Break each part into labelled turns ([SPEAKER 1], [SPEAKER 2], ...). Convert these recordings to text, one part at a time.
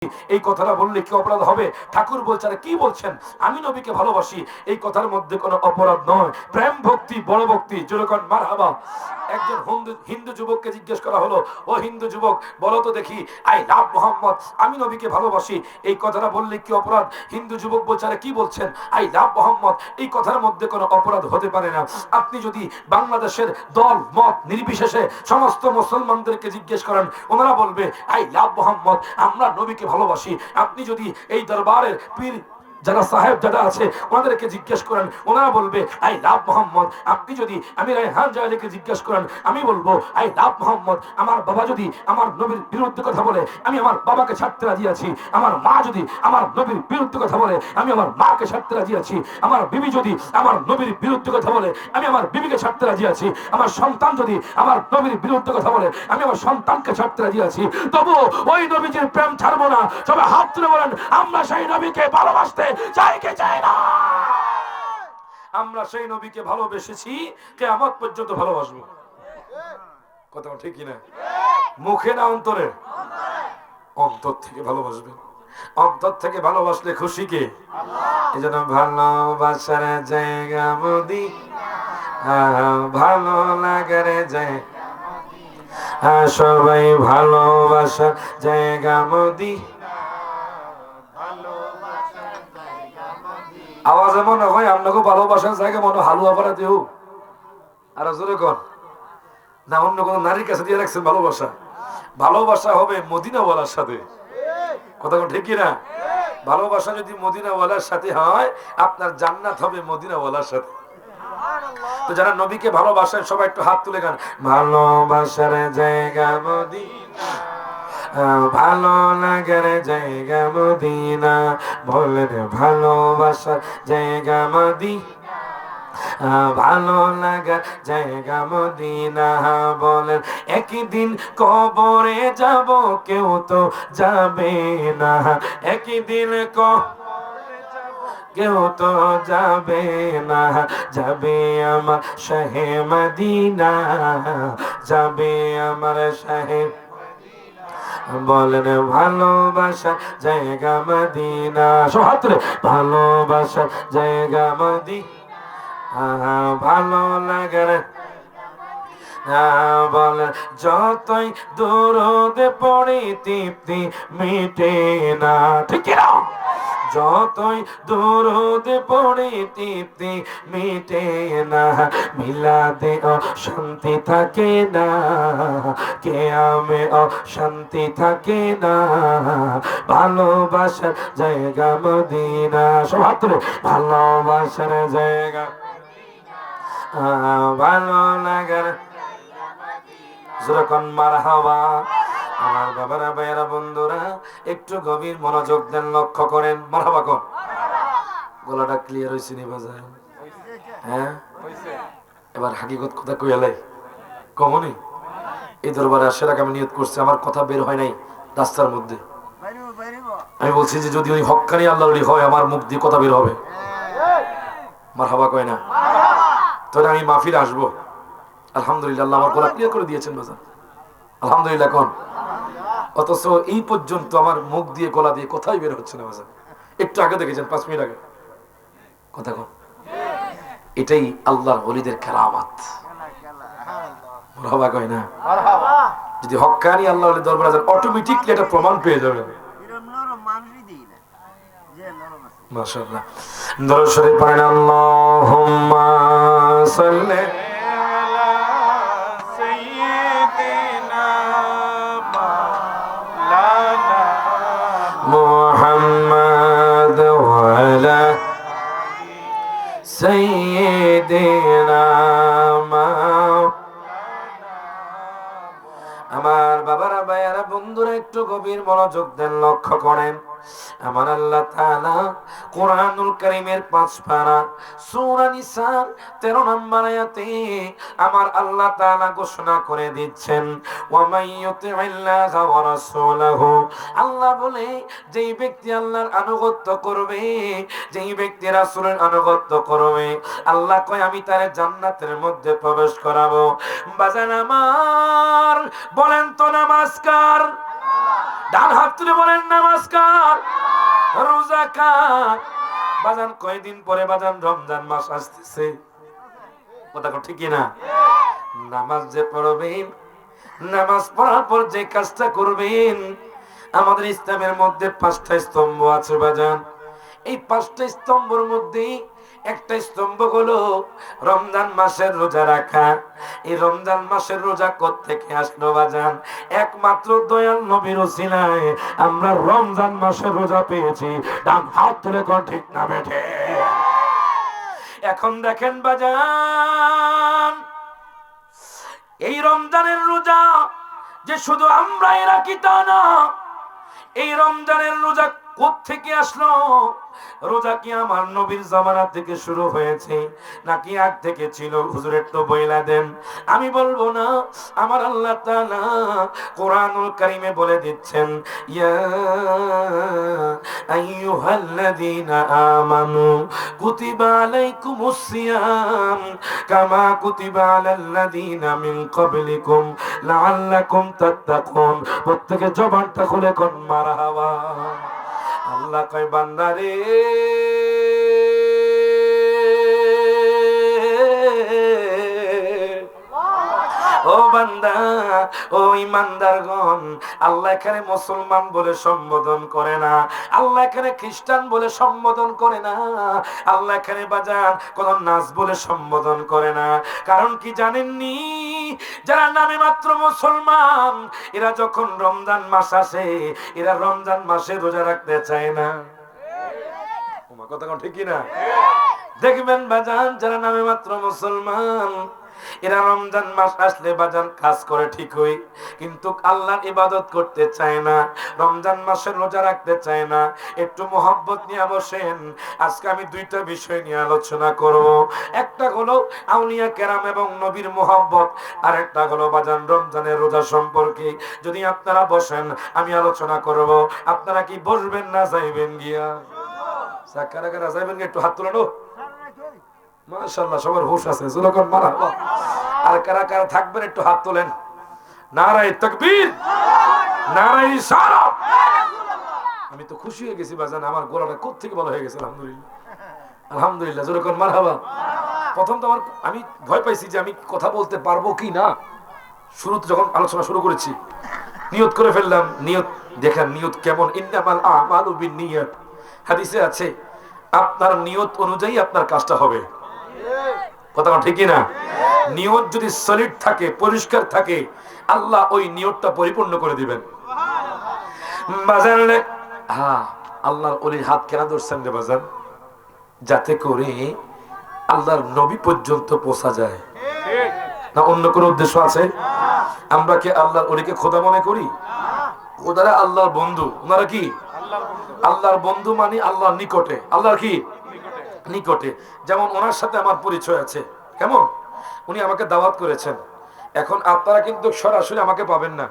[SPEAKER 1] এই কথাটা বললে কি অপরাধ হবে? ঠাকুর বলছে, আরে কি বলছেন, আমি নবীকে ভালোবাসি, এই কথার মধ্যে কোনো অপরাধ নয়। প্রেম ভক্তি, বড় ভক্তি, যেরকম মারহাবা। একজন হিন্দু যুবককে জিজ্ঞেস করা হলো, ও হিন্দু যুবক, বলো তো দেখি, আই লাভ মোহাম্মদ, আমি নবীকে ভালোবাসি, এই কথাটা বললে কি অপরাধ? হিন্দু যুবক বলছে, আরে কি বলছেন, আই লাভ মোহাম্মদ, এই কথার মধ্যে কোনো অপরাধ হতে পারে না। আপনি যদি বাংলাদেশের দল মত নির্বিশেষে সমস্ত মুসলমানদেরকে জিজ্ঞেস করেন, ওনারা বলবে আই লাভ মোহাম্মদ, আমরা নবীকে ভালোবাসি। আপনি যদি এই দরবারের পীর যারা সাহেব যারা আছে ওনাদেরকে জিজ্ঞেস করেন, ওনারা বলবে আই লাভ মোহাম্মদ। আপনি যদি আমি রায়হান জাওয়ালিকে জিজ্ঞেস করেন, আমি বলবো আই লাভ মোহাম্মদ। আমার বাবা যদি আমার নবীর বিরুদ্ধে কথা বলে, আমি আমার বাবাকে ছাড়তে রাজি আছি। আমার মা যদি আমার নবীর বিরুদ্ধে কথা বলে, আমি আমার মাকে ছাড়তে রাজি আছি। আমার বিবি যদি আমার নবীর বিরুদ্ধে কথা বলে, আমি আমার বিবিকে ছাড়তে রাজি আছি। আমার সন্তান যদি আমার নবীর বিরুদ্ধে কথা বলে, আমি আমার সন্তানকে ছাড়তে রাজি আছি। তবু ওই নবীজির প্রেম ছাড়বো না। সবাই হাত তুলে বলেন, আমরা সেই নবীকে ভালোবাসতে চাই কি চাই না? আমরা সেই নবীকে ভালোবেসেছি, কিয়ামত পর্যন্ত ভালোবাসবো। কথা ঠিক কিনা? মুখে না অন্তরে? অন্তর থেকে ভালোবাসবেন। অন্তর থেকে ভালোবাসলে খুশি কে? এই জন্য ভালোবাসার জায়গা মদিনা, ভালো লাগার জায়গা, সবাই ভালোবাসার জায়গা মদিনা। আওয়াজ মনে হয় আপনাকে ভালোবাসার জায়গা মনে হালুয়া পাড়া দেও, আর জোরে কর না, অন্য কোন নারীর কাছে দিয়ে রাখছেন ভালোবাসা। ভালোবাসা হবে মদিনাওয়ালার সাথে। কথা ঠিক কিনা? ভালোবাসা যদি মদিনাওয়ালার সাথে হয়, আপনার জান্নাত হবে মদিনাওয়ালার সাথে। তো যারা নবীকে ভালোবাসেন সবাই একটু হাত তুলে গান, ভালোবাসার জায়গা মদিনা, ভালো লাগার জায়গা মদিনা, বলেন ভালোবাসার জায়গা মদিনা, ভালো লাগার জায়গা মদিনা, বলেন একদিন কবরে যাব, কেউ তো যাবে না, একদিন কেউ তো যাবে না, যাবে আমার শাহে মদিনা, যাবে আমার শাহে। বলেন ভালোবাসা জায়গা মদিনা, সহাত্রে ভালোবাসা জায়গা মদিনা, ভালো লাগার। বলেন যতই দরুদ পড়ি তৃপ্তি মিটে না, ঠিক না? যতই দরুদ পড়ি তৃপ্তি মিটে না, মিলাদে অশান্তি থাকে না, কিয়ামে অশান্তি থাকে না, ভালোবাসার জায়গা মদিনা, সবাই ভালোবাসার জায়গা, ভালো লাগার যখন মারহাবা। আমার বাবারা ভাইয়েরা বন্ধুরা একটু গভীর মনোযোগ দেন, লক্ষ্য করেন। মারহাবা কোন? গলাটা ক্লিয়ার হয়েছে নি বাজার? হ্যাঁ, এবার হাকিকত কথা কইয়ালাই কমনি। এই দরবারে আসার আগে আমি নিয়ত করছি, আমার কথা বের হয় নাই রাস্তার মধ্যে। আমি বলছি যে যদি ওই হক্কানি আল্লাহর ওলি হয়, আমার মুখ দিয়ে কথা বের হবে। মারহাবা কয় না? তাহলে আমি মাহফিলে আসবো। আলহামদুলিল্লাহ, আল্লাহ আমার গলা ক্লিয়ার করে দিয়েছেন বাজার, আলহামদুলিল্লাহ কোন। অথচ এই পর্যন্ত আমার মুখ দিয়ে গলা দিয়ে কথাই বের হচ্ছে না বাজার। একটু আগে দেখেছেন 5 মিনিট আগে কথা কোন। এটাই আল্লাহর ওলিদের কেরামত। মারহাবা কয় না? যদি হক্কানি আল্লাহর ওলির দরবারে যান, অটোমেটিকলি এটা প্রমাণ পেয়ে যাবেন। মাশাআল্লাহ। দরুদ শরীফ পড়েন, আল্লাহুম্মা সাল্লি আলা সাইয়্যিদিনা মাওলানা মুহাম্মদ ওয়া আলা সাইয়্যিদিনা মাওলানা। আমার বাবারা ভাইয়ারা বন্ধুরা একটু গভীর মনোযোগ দেন, লক্ষ্য করেন। আমার আল্লাহ তাআলা কোরআনুল কারীমের 5 পারা সূরা নিসার 13 নম্বর আয়াতে আমার আল্লাহ তাআলা ঘোষণা করে দিচ্ছেন, ওয়া মাইয়ুতিল্লাহা ওয়া রাসূলাহু। আল্লাহ বলে যেই ব্যক্তি আল্লাহর আনুগত্য করবে, যেই ব্যক্তি রাসূলের আনুগত্য করবে, আল্লাহ কয় আমি তারে জান্নাতের মধ্যে প্রবেশ করাবো। বাজান আমার বলেন তো নামাজ কার? ডান হাত তুলে বলেন নামাজ কার, রোজা কার। বাজান কয়দিন পরে বাজান রমজান মাস আসতেছে, কথা ঠিক না? নামাজ যে পড়বেন, নামাজ পড়ার পর যে কাজটা করবেন, আমাদের ইসলামের মধ্যে 5টা স্তম্ভ আছে বাজান। এই 5টা স্তম্ভের মধ্যে একটা স্তম্ভ হলো রমজান মাসের রোজা রাখা। এই রমজান মাসের রোজা কোত্থেকে আসলো বাজান? একমাত্র দয়াল নবীর ওসিলায় আমরা রমজান মাসের রোজা পেয়েছি। ডান হাত তুলে কোন ঠিক না বেঠে? এখন দেখেন বাজান, এই রমজানের রোজা যে শুধু আমরাই রাখি তা না, এই রমজানের রোজা কোত্থেকে আসলো? রোজা কি আমার নবীর জামানা থেকে শুরু হয়েছে নাকি আগ থেকে ছিল? হুজুরের তো বইলা দেন। আমি বলবো না, আমার আল্লাহ তাআলা কোরআনুল কারীমে বলে দিচ্ছেন, ইয়া আইয়ুহাল্লাযীনা আমানু কুতিবা আলাইকুমুস সিয়াম কামা কুতিবা আলাল্লাযীনা মিন ক্বাবলিকুম লাআল্লাকুম তাত্তাকুন। প্রত্যেকে জবানটা খুলে কোন মারহাবা। আল্লাহ কয় বান্দারে, ও বান্দা, ও ইমানদারগণ, আল্লাহ এখানে মুসলমান বলে সম্বোধন করে না, আল্লাহ এখানে খ্রিস্টান বলে সম্বোধন করে না, আল্লাহ এখানে বাজান কোন নাচ বলে সম্বোধন করে না। কারণ কি জানেননি? যারা নামে মাত্র মুসলমান, এরা যখন রমজান মাস আসে, এরা রমজান মাসে রোজা রাখতে চায় না। কথা ঠিক না? দেখবেন বাজান, যারা নামে মাত্র মুসলমান, এরা রমজান মাস আসলে বাজান কাজ করে ঠিকই, কিন্তু আল্লাহর ইবাদত করতে চায় না, রমজান মাসের রোজা রাখতে চায় না। একটু মোহাব্বত নিয়ে বসেন। আজকে আমি 2টা বিষয় নিয়ে আলোচনা করব। একটা হলো আউলিয়া কেরাম এবং নবীর মোহাব্বত, আর একটা হলো বাজান রমজানের রোজা সম্পর্কে। যদি আপনারা বসেন আমি আলোচনা করব। আপনারা কি বসবেন না যাইবেন গিয়া? কারা কারা যাইবেন গিয়া একটু হাত তুলেন। মাশাআল্লাহ, সবার হুঁশ আছে। যখন মারহাবা। আর কারা কারা থাকবেন একটু হাত তোলেন। নারায়ে তাকবীর, নারায়ে রিসালাত। আমি তো খুশি হয়ে গেছি বাজান, আমার গলাটা কোত্থেকে বলা হয়ে গেছে। আলহামদুলিল্লাহ, আলহামদুলিল্লাহ। যখন মারহাবা। প্রথম তো আমি ভয় পাইছি যে আমি কথা বলতে পারবো কি না। শুরুতে যখন আলোচনা শুরু করেছি নিয়ত করে ফেললাম। নিয়ত দেখেন নিয়ত কেমন। ইন্নামাল আমালু বিন্নিয়াত, হাদিসে আছে আপনার নিয়ত অনুযায়ী আপনার কাজটা হবে। কথা ঠিক না? নিয়ত যদি সলিড থাকে, পরিষ্কার থাকে, আল্লাহ ওই নিয়তটা পরিপূর্ণ করে দিবেন। বাজান হ্যাঁ, আল্লাহর ওলির হাত কেন ধরছেন রে বাজান? যাতে করে আল্লাহর নবী পর্যন্ত পৌঁছা যায়। না অন্য কোন উদ্দেশ্য আছে? আমরা কি আল্লাহর ওলিকে খোদা মনে করি? ওনারা আল্লাহর বন্ধু। ওনারা কি আল্লাহর বন্ধু? মানে আল্লাহর নিকটে। আল্লাহর কি নিকটে। যেমন ওনার সাথে আমার পরিচয় আছে। কেমন? উনি আমাকে দাওয়াত করেছেন। এখন আপনারা কিন্তু সরাসরি আমাকে পাবেন না।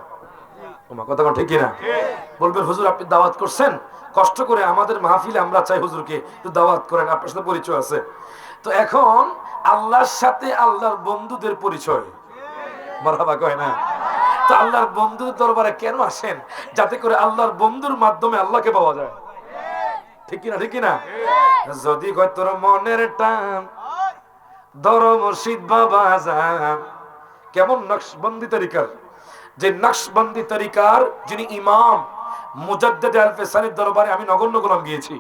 [SPEAKER 1] তোমার কথা ঠিক না? বলবেন হুজুর আপনি দাওয়াত করছেন, কষ্ট করে আমাদের মাহফিলে আমরা চাই হুজুরকে একটু দাওয়াত করেন, আপনার সাথে পরিচয় আছে। তো এখন আল্লাহর সাথে আল্লাহর বন্ধুদের পরিচয়। মারহাবা কয় না? তো আল্লাহর বন্ধুর দরবারে কেন আসেন? যাতে করে আল্লাহর বন্ধুর মাধ্যমে আল্লাহকে পাওয়া যায়। ঠিক কিনা? ঠিক কিনা? যদি কয় তোর মনের টান ধর মুর্শিদ বাবা যান। কেমন নকশবন্দি তরিকার, যে নকশবন্দি তরিকার যিনি ইমাম মুজাদ্দিদ আল-ফিসানির দরবারে আমি নগণ্য গোলাম গিয়েছি।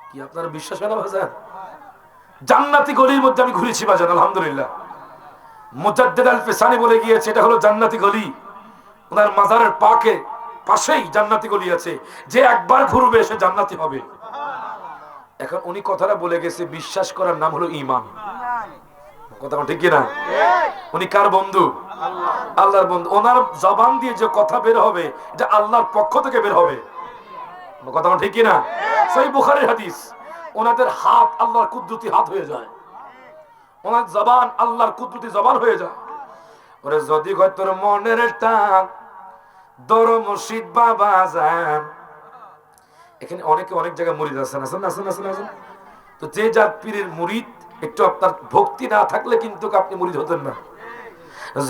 [SPEAKER 1] কি আপনার বিশ্বাস হয় না ভাইজান? জান্নাতি গলির মধ্যে আমি ঘুরেছি বাজান, আলহামদুলিল্লাহ। মুজাদ্দিদ আল-ফিসানি বলে গিয়েছে এটা হলো জান্নাতি গলি। ওনার মাজারের পাশেই জান্নাতি গলি আছে, যে একবার ঘুরবে সে জান্নাতি হবে। এখন উনি কথাটা বলে গেছে, বিশ্বাস করার নাম হলো ঈমান। কথা ঠিক কি না? উনি কার বন্ধু? আল্লাহর বন্ধু। ওনার জবান দিয়ে যে কথা বের হবে এটা আল্লাহর পক্ষ থেকে বের হবে। কথা ঠিক কি না? সহিহ বুখারীর হাদিস। ওনাদের হাত আল্লাহর কুদরতি হাত হয়ে যায়, ওনার জবান আল্লাহর কুদরতি জবান হয়ে যায়। ওরে যদি কয় তোর মনের টান দর মুর্শিদ বাবা যান। এখানে অনেকে অনেক জায়গায় মুরিদ আছেন, আছেন। তো যে যার পীরের মুরিদ, একটু আপনার ভক্তি না থাকলে কিন্তু আপনি মুরিদ হতেন না।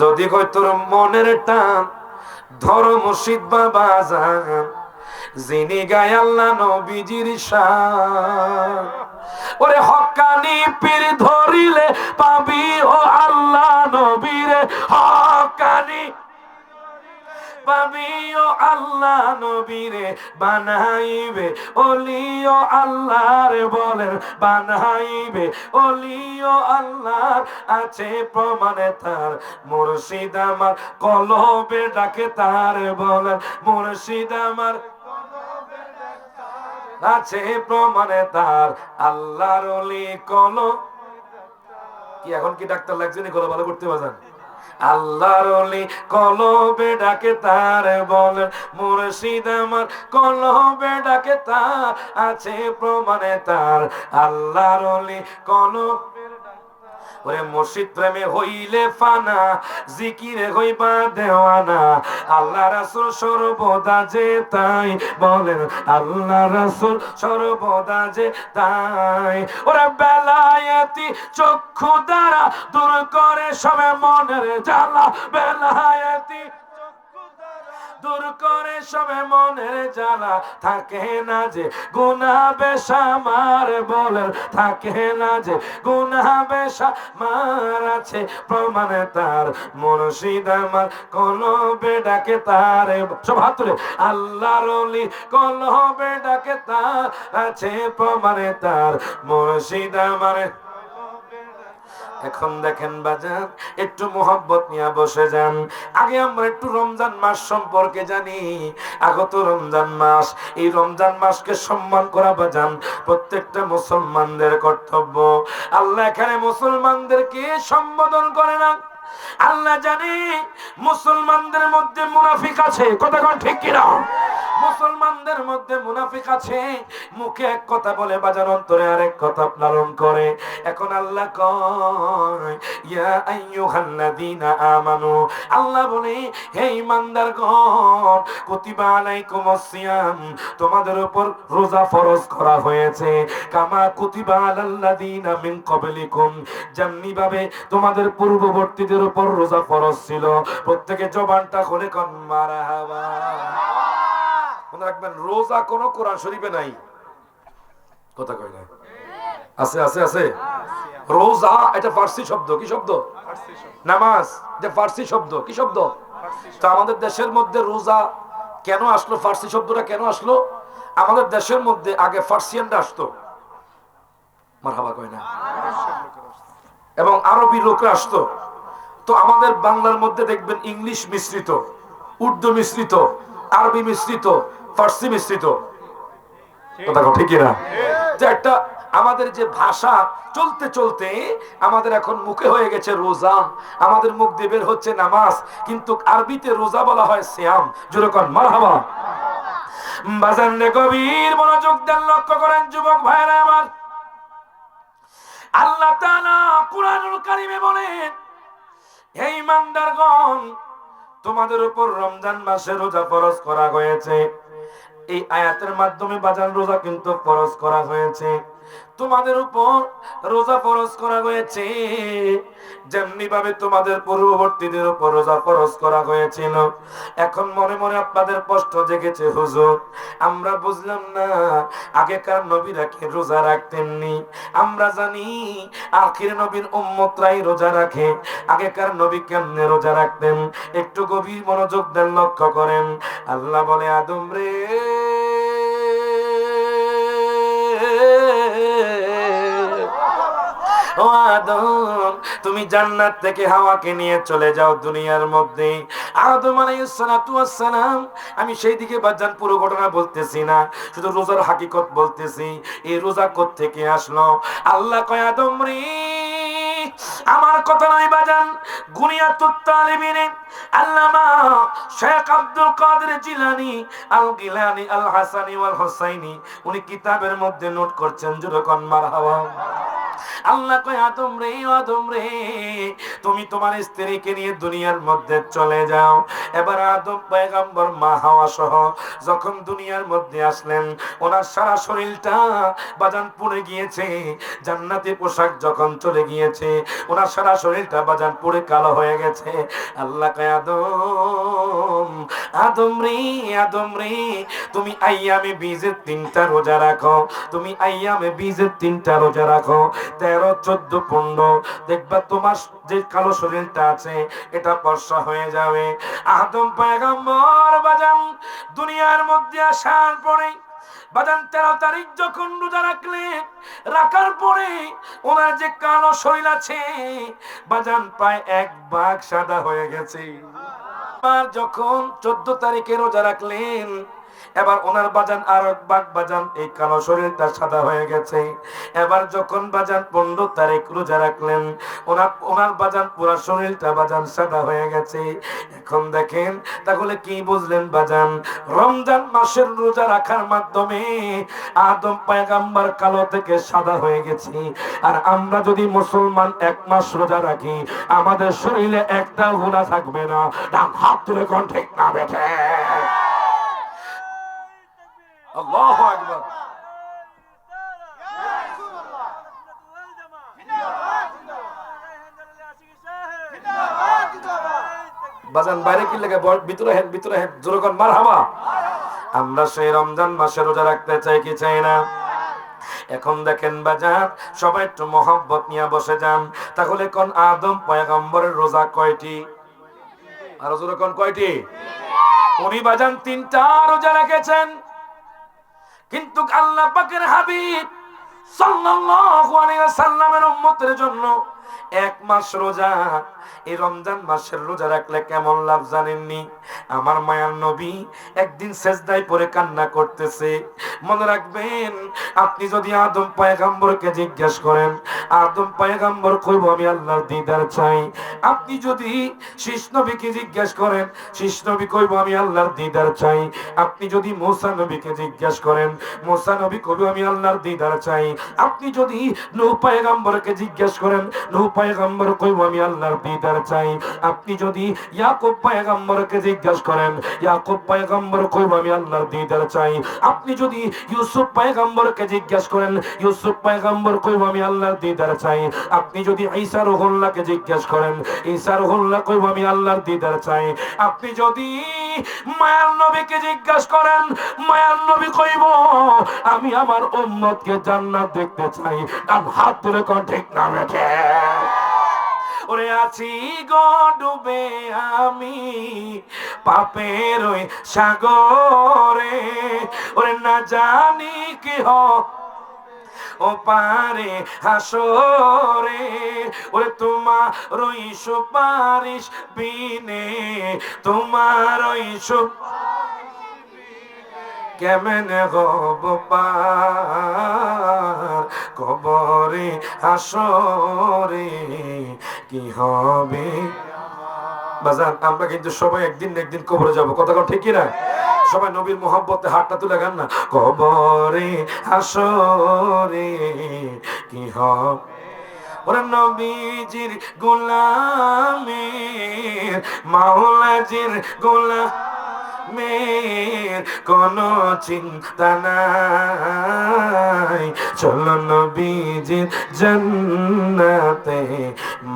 [SPEAKER 1] যদি কয় তোর মনের টান ধরো মুর্শিদ বাবা জান, যিনি গায় আল্লাহ নবীজির শান। ওরে হক্কানি পীর ধরিলে পাবি ও আল্লাহ নবীরে, হক্কানি পাবি ও আল্লাহ নবীরে, বানাইবে ওলি ও আল্লাহর বলেন, বানাইবে ওলি ও আল্লাহর, আছে প্রমাণে তার। মুর্শিদ আমার কলবে ডাকে তার বলেন, মুর্শিদ আমার আছে প্রমাণে তার। আল্লাহর ওলি কলম, কি এখন কি ডাক্তার লাগছে নি গলা ভালো করতে বাজান? আল্লাহর ওলি কলবে ডাকে তার বলেন, মুর্শিদ আমার কলবে ডাকে তার, আছে প্রমাণে তার। আল্লাহর ওলি কলম, ওরে মুর্শিদ প্রেমে হইলে ফানা, জিকিরে হইবা দেওয়ানা। আল্লাহ রাসূল সর্বদা যে তাই বলেন, আল্লাহ রাসূল সর্বদা যে তাই। ওরে বেলায়েতি চক্ষু দ্বারা দূর করে সবে মনের জ্বালা, বেলায়েতি দূর করে সবে মনের জ্বালা। থাকে না যে গুনাহ বেশামার বলেন, থাকে না যে গুনাহ বেশামার, আছে প্রমাণে তার। মুর্শিদ আমার কলবে ডাকে তার, সব হাত তুলে। আল্লাহর ওলি কলবে ডাকে তার, আছে প্রমাণে তার। মুর্শিদ আমার। এখন দেখেন বাজান, একটু মোহাব্বত নিয়ে বসে যান। আগে আমরা একটু রমজান মাস সম্পর্কে জানি। আগত রমজান মাস, এই রমজান মাসকে সম্মান করা বাজান প্রত্যেকটা মুসলমানদের কর্তব্য। আল্লাহ এখানে মুসলমানদেরকে সম্বোধন করে না। আল্লাহ জানে মুসলমানদের মধ্যে মুনাফিক আছে, কথা কোন ঠিক কিনা? মুসলমানদের মধ্যে মুনাফিক আছে, মুখে এক কথা বলে বাজার অন্তরে আরেক কথা লালন করে। এখন আল্লাহ কয় ইয়া আইয়ুহাল্লাযীনা আমানু, আল্লাহ বলে হে ঈমানদারগণ, কুতিবা আলাইকুমুস সিয়াম, তোমাদের উপর রোজা ফরজ করা হয়েছে। কামা কুতিবা আলাল্লাযীনা মিন ক্বাবলিকুম, যেমনি ভাবে তোমাদের পূর্ববর্তীদের উপর রোজা ফরজ ছিল। প্রত্যেকে জবানটা খুলে কোন মারহাবা। মনে রাখবেন, রোজা কোন কোরআন শরীফে নাই, কথা কই না? আছে আছে আছে। রোজা এটা ফার্সি শব্দ। কি শব্দ? নামাজ এটা ফার্সি শব্দ। কি শব্দ? তো আমাদের দেশের মধ্যে রোজা কেন আসলো? ফার্সি শব্দটা কেন আসলো? আমাদের দেশের মধ্যে আগে ফার্সিয়ানরা আসতো, মারহাবা কয় না, এবং আরবি লোকরা আসতো। তো আমাদের বাংলার মধ্যে দেখবেন ইংলিশ মিশ্রিত, উর্দু মিশ্রিত, আরবি মিশ্রিত, ফার্সি মিশ্রিত, কথা ঠিক না? যে একটা আমাদের যে ভাষা চলতে চলতে আমাদের এখন মুখে হয়ে গেছে রোজা, আমাদের মুখ দিয়ে বের হচ্ছে নামাজ, কিন্তু আরবিতে রোজা বলা হয় সিয়াম। যেরকম মারহাবা। বাজান রে গভীর মনোযোগ দেন, লক্ষ্য করেন যুবক ভাইরা আমার। আল্লাহ তাআলা কুরআনুল কারীমে বলেন, হে ঈমানদারগণ, তোমাদের উপর রমজান মাসে রোজা ফরজ করা হয়েছে। এই আয়াতের মাধ্যমে বাজান রোজা কিন্তু ফরজ করা হয়েছে। তোমাদের উপর রোজা ফরজ করা হয়েছে যেমনি ভাবে তোমাদের পূর্ববর্তীদের উপর রোজা ফরজ করা হয়েছিল। এখন মনে মনে আপনাদের কষ্ট জেগেছে, হুজুর আমরা বুঝলাম না আগেকার নবীরা কি রোজা রাখতেননি? আমরা জানি আখির নবীর উম্মতরাই রোজা রাখে, আগেকার নবী কেমনে রোজা রাখতেন? একটু গভীর মনোযোগ দেন, লক্ষ্য করেন। আল্লাহ বলে, আদম রে ও আদম, তুমি জান্নাত থেকে হাওয়াকে নিয়ে চলে যাও দুনিয়ার মধ্যে। আদম আলাইহিস সালাতু ওয়াস সালাম, আমি সেই দিকে বাজান পুরো ঘটনা বলতেছি না, শুধু রোজার হাকিকত বলতেছি। এই রোজা কোত্থেকে আসলো? আল্লাহ কয়, আদম রে, আমার কথা নয় বাজান, গুনিয়াতুত তালিবিনে আল্লামা শেখ আব্দুল কাদের জিলানী আল গিলানী আল হাসানী ওয়াল হুসাইনী উনি কিতাবের মধ্যে নোট করছেন, যেরকম মারহাবা। আল্লাহ কয় আদম রে, আদম রে, তুমি তোমার স্ত্রীকে নিয়ে দুনিয়ার মধ্যে চলে যাও। এবার আদম পয়গম্বর মা হাওয়া সহ যখন দুনিয়ার মধ্যে আসলেন, ওনার সারা শরীরটা বাজান পুড়ে গিয়েছে। জান্নাতি পোশাক যখন চলে গিয়েছে, ওনার সারা শরীরটা বাজান পুড়ে কালো হয়ে গেছে। আল্লাহ কয় আদম, আদম রে, আদম রে, তুমি আইয়ামে বীজের 3টা রোজা রাখো, তুমি আইয়ামে বীজের 3টা রোজা রাখো, 13, 14, 15, দেখবা তোমার যে কালো শরীরটা আছে এটা ফর্সা হয়ে যাবে। আদম পয়গম্বর বাজান দুনিয়ার মধ্যে আসার পরে বাজান 13 তারিখ যখন রোজা রাখলেন, রাখার পরে ওনার যে কালো শরীর আছে বাজান প্রায় 1 ভাগ সাদা হয়ে গেছে। আর যখন 14 তারিখে রোজা রাখলেন, এবার ওনার বাজান আর 1 ভাগ বাজান এই কালো শরীরটা সাদা হয়ে গেছে। এবার যখন বাজান 15 তারিখ রোজা রাখলেন, ওনার বাজান পুরো শরীরটা বাজান সাদা হয়ে গেছে। এখন দেখেন তাহলে কি বুঝলেন বাজান? রমজান মাসের রোজা রাখার মাধ্যমে আদম পয়গম্বর কালো থেকে সাদা হয়ে গেছে। আর আমরা যদি মুসলমান 1 মাস রোজা রাখি, আমাদের শরীরে একটা গুনাহ থাকবে না। হাত তুলে কোন ঠিক না বেঠে? আল্লাহু আকবার। বাজান বাইরে কি লাগে? ভিতরে হেন, ভিতরে হেন, জোরে কোন মারহাবা। আমরা সেই রমজান মাসে রোজা রাখতে চাই কি চাই না? এখন দেখেন বাজান, সবাই একটু মহব্বত নিয়ে বসে যান। তাহলে কোন আদম পয়গম্বরের রোজা কয়টি? আর জোরে কোন কয়টি? উনি বাজান 3টা রোজা রেখেছেন। কিন্তু আল্লাহ পাকের হাবিব সাল্লাল্লাহু আলাইহি ওয়াসাল্লামের উম্মতের জন্য 1 মাস রোজা, এই রমজান মাসের রোজা রাখলে কেমন লাভ জানেননি? আমার মায়ার নবী একদিন সেজদায় পড়ে কান্না করতেছে। মনে রাখবেন, আপনি যদি আদম পয়গম্বরকে জিজ্ঞেস করেন, আদম পয়গম্বর কইব আমি আল্লাহর দিদার চাই। আপনি যদি শীষ নবীকে জিজ্ঞেস করেন, শীষ নবী কইব আমি আল্লাহর দিদার চাই। আপনি যদি মুসা নবীকে জিজ্ঞেস করেন, মুসা নবী কইব আমি আল্লাহর দিদার চাই। আপনি যদি নূহ পয়গম্বরকে জিজ্ঞেস করেন, নূহ পয়গম্বর কইব আমি আল্লাহর দিদার চাই। আপনি যদি ইয়াকুব পয়গম্বরকে জিজ্ঞেস করেন, ইয়াকুব পয়গম্বর কইব আমি আল্লাহর দিদার চাই। আপনি যদি ইউসুফ পয়গম্বরকে জিজ্ঞেস করেন, ইউসুফ পয়গম্বর কইব আমি আল্লাহর দিদার চাই। আপনি যদি ঈসা রুহুল্লাহকে জিজ্ঞেস করেন, ঈসা রুহুল্লাহ কইব আমি আল্লাহর দিদার চাই। আপনি যদি মায়ার নবীকে জিজ্ঞেস করেন, মায়ার নবী কইব আমি আমার উম্মতকে জান্নাত দেখতে চাই। আর হাত তুলে কোন ঠিক না বেঠে? ওরে আছি গো ডুবে আমি পাপের ওই সাগরে, ওরে না জানি কি ও পারে হাসরে, ওরে তোমার ওই সুপারিশ বিনে, তোমার ওই কেমনে হব পার কবরে হাসরে, কি হবে? বাজান আমরা কিন্তু সবাই একদিন না একদিন কবরে যাবো, কথা কোন ঠিক না? সবাই নবীর মোহাব্বতে হাতটা তুলে গান না, কবরে হাসরে কি হবে? ওরে নবীজির গোলামের, মাওলাজির গোলামের কোনো চিন্তা নাই। চলো নবীজির জান্নাতে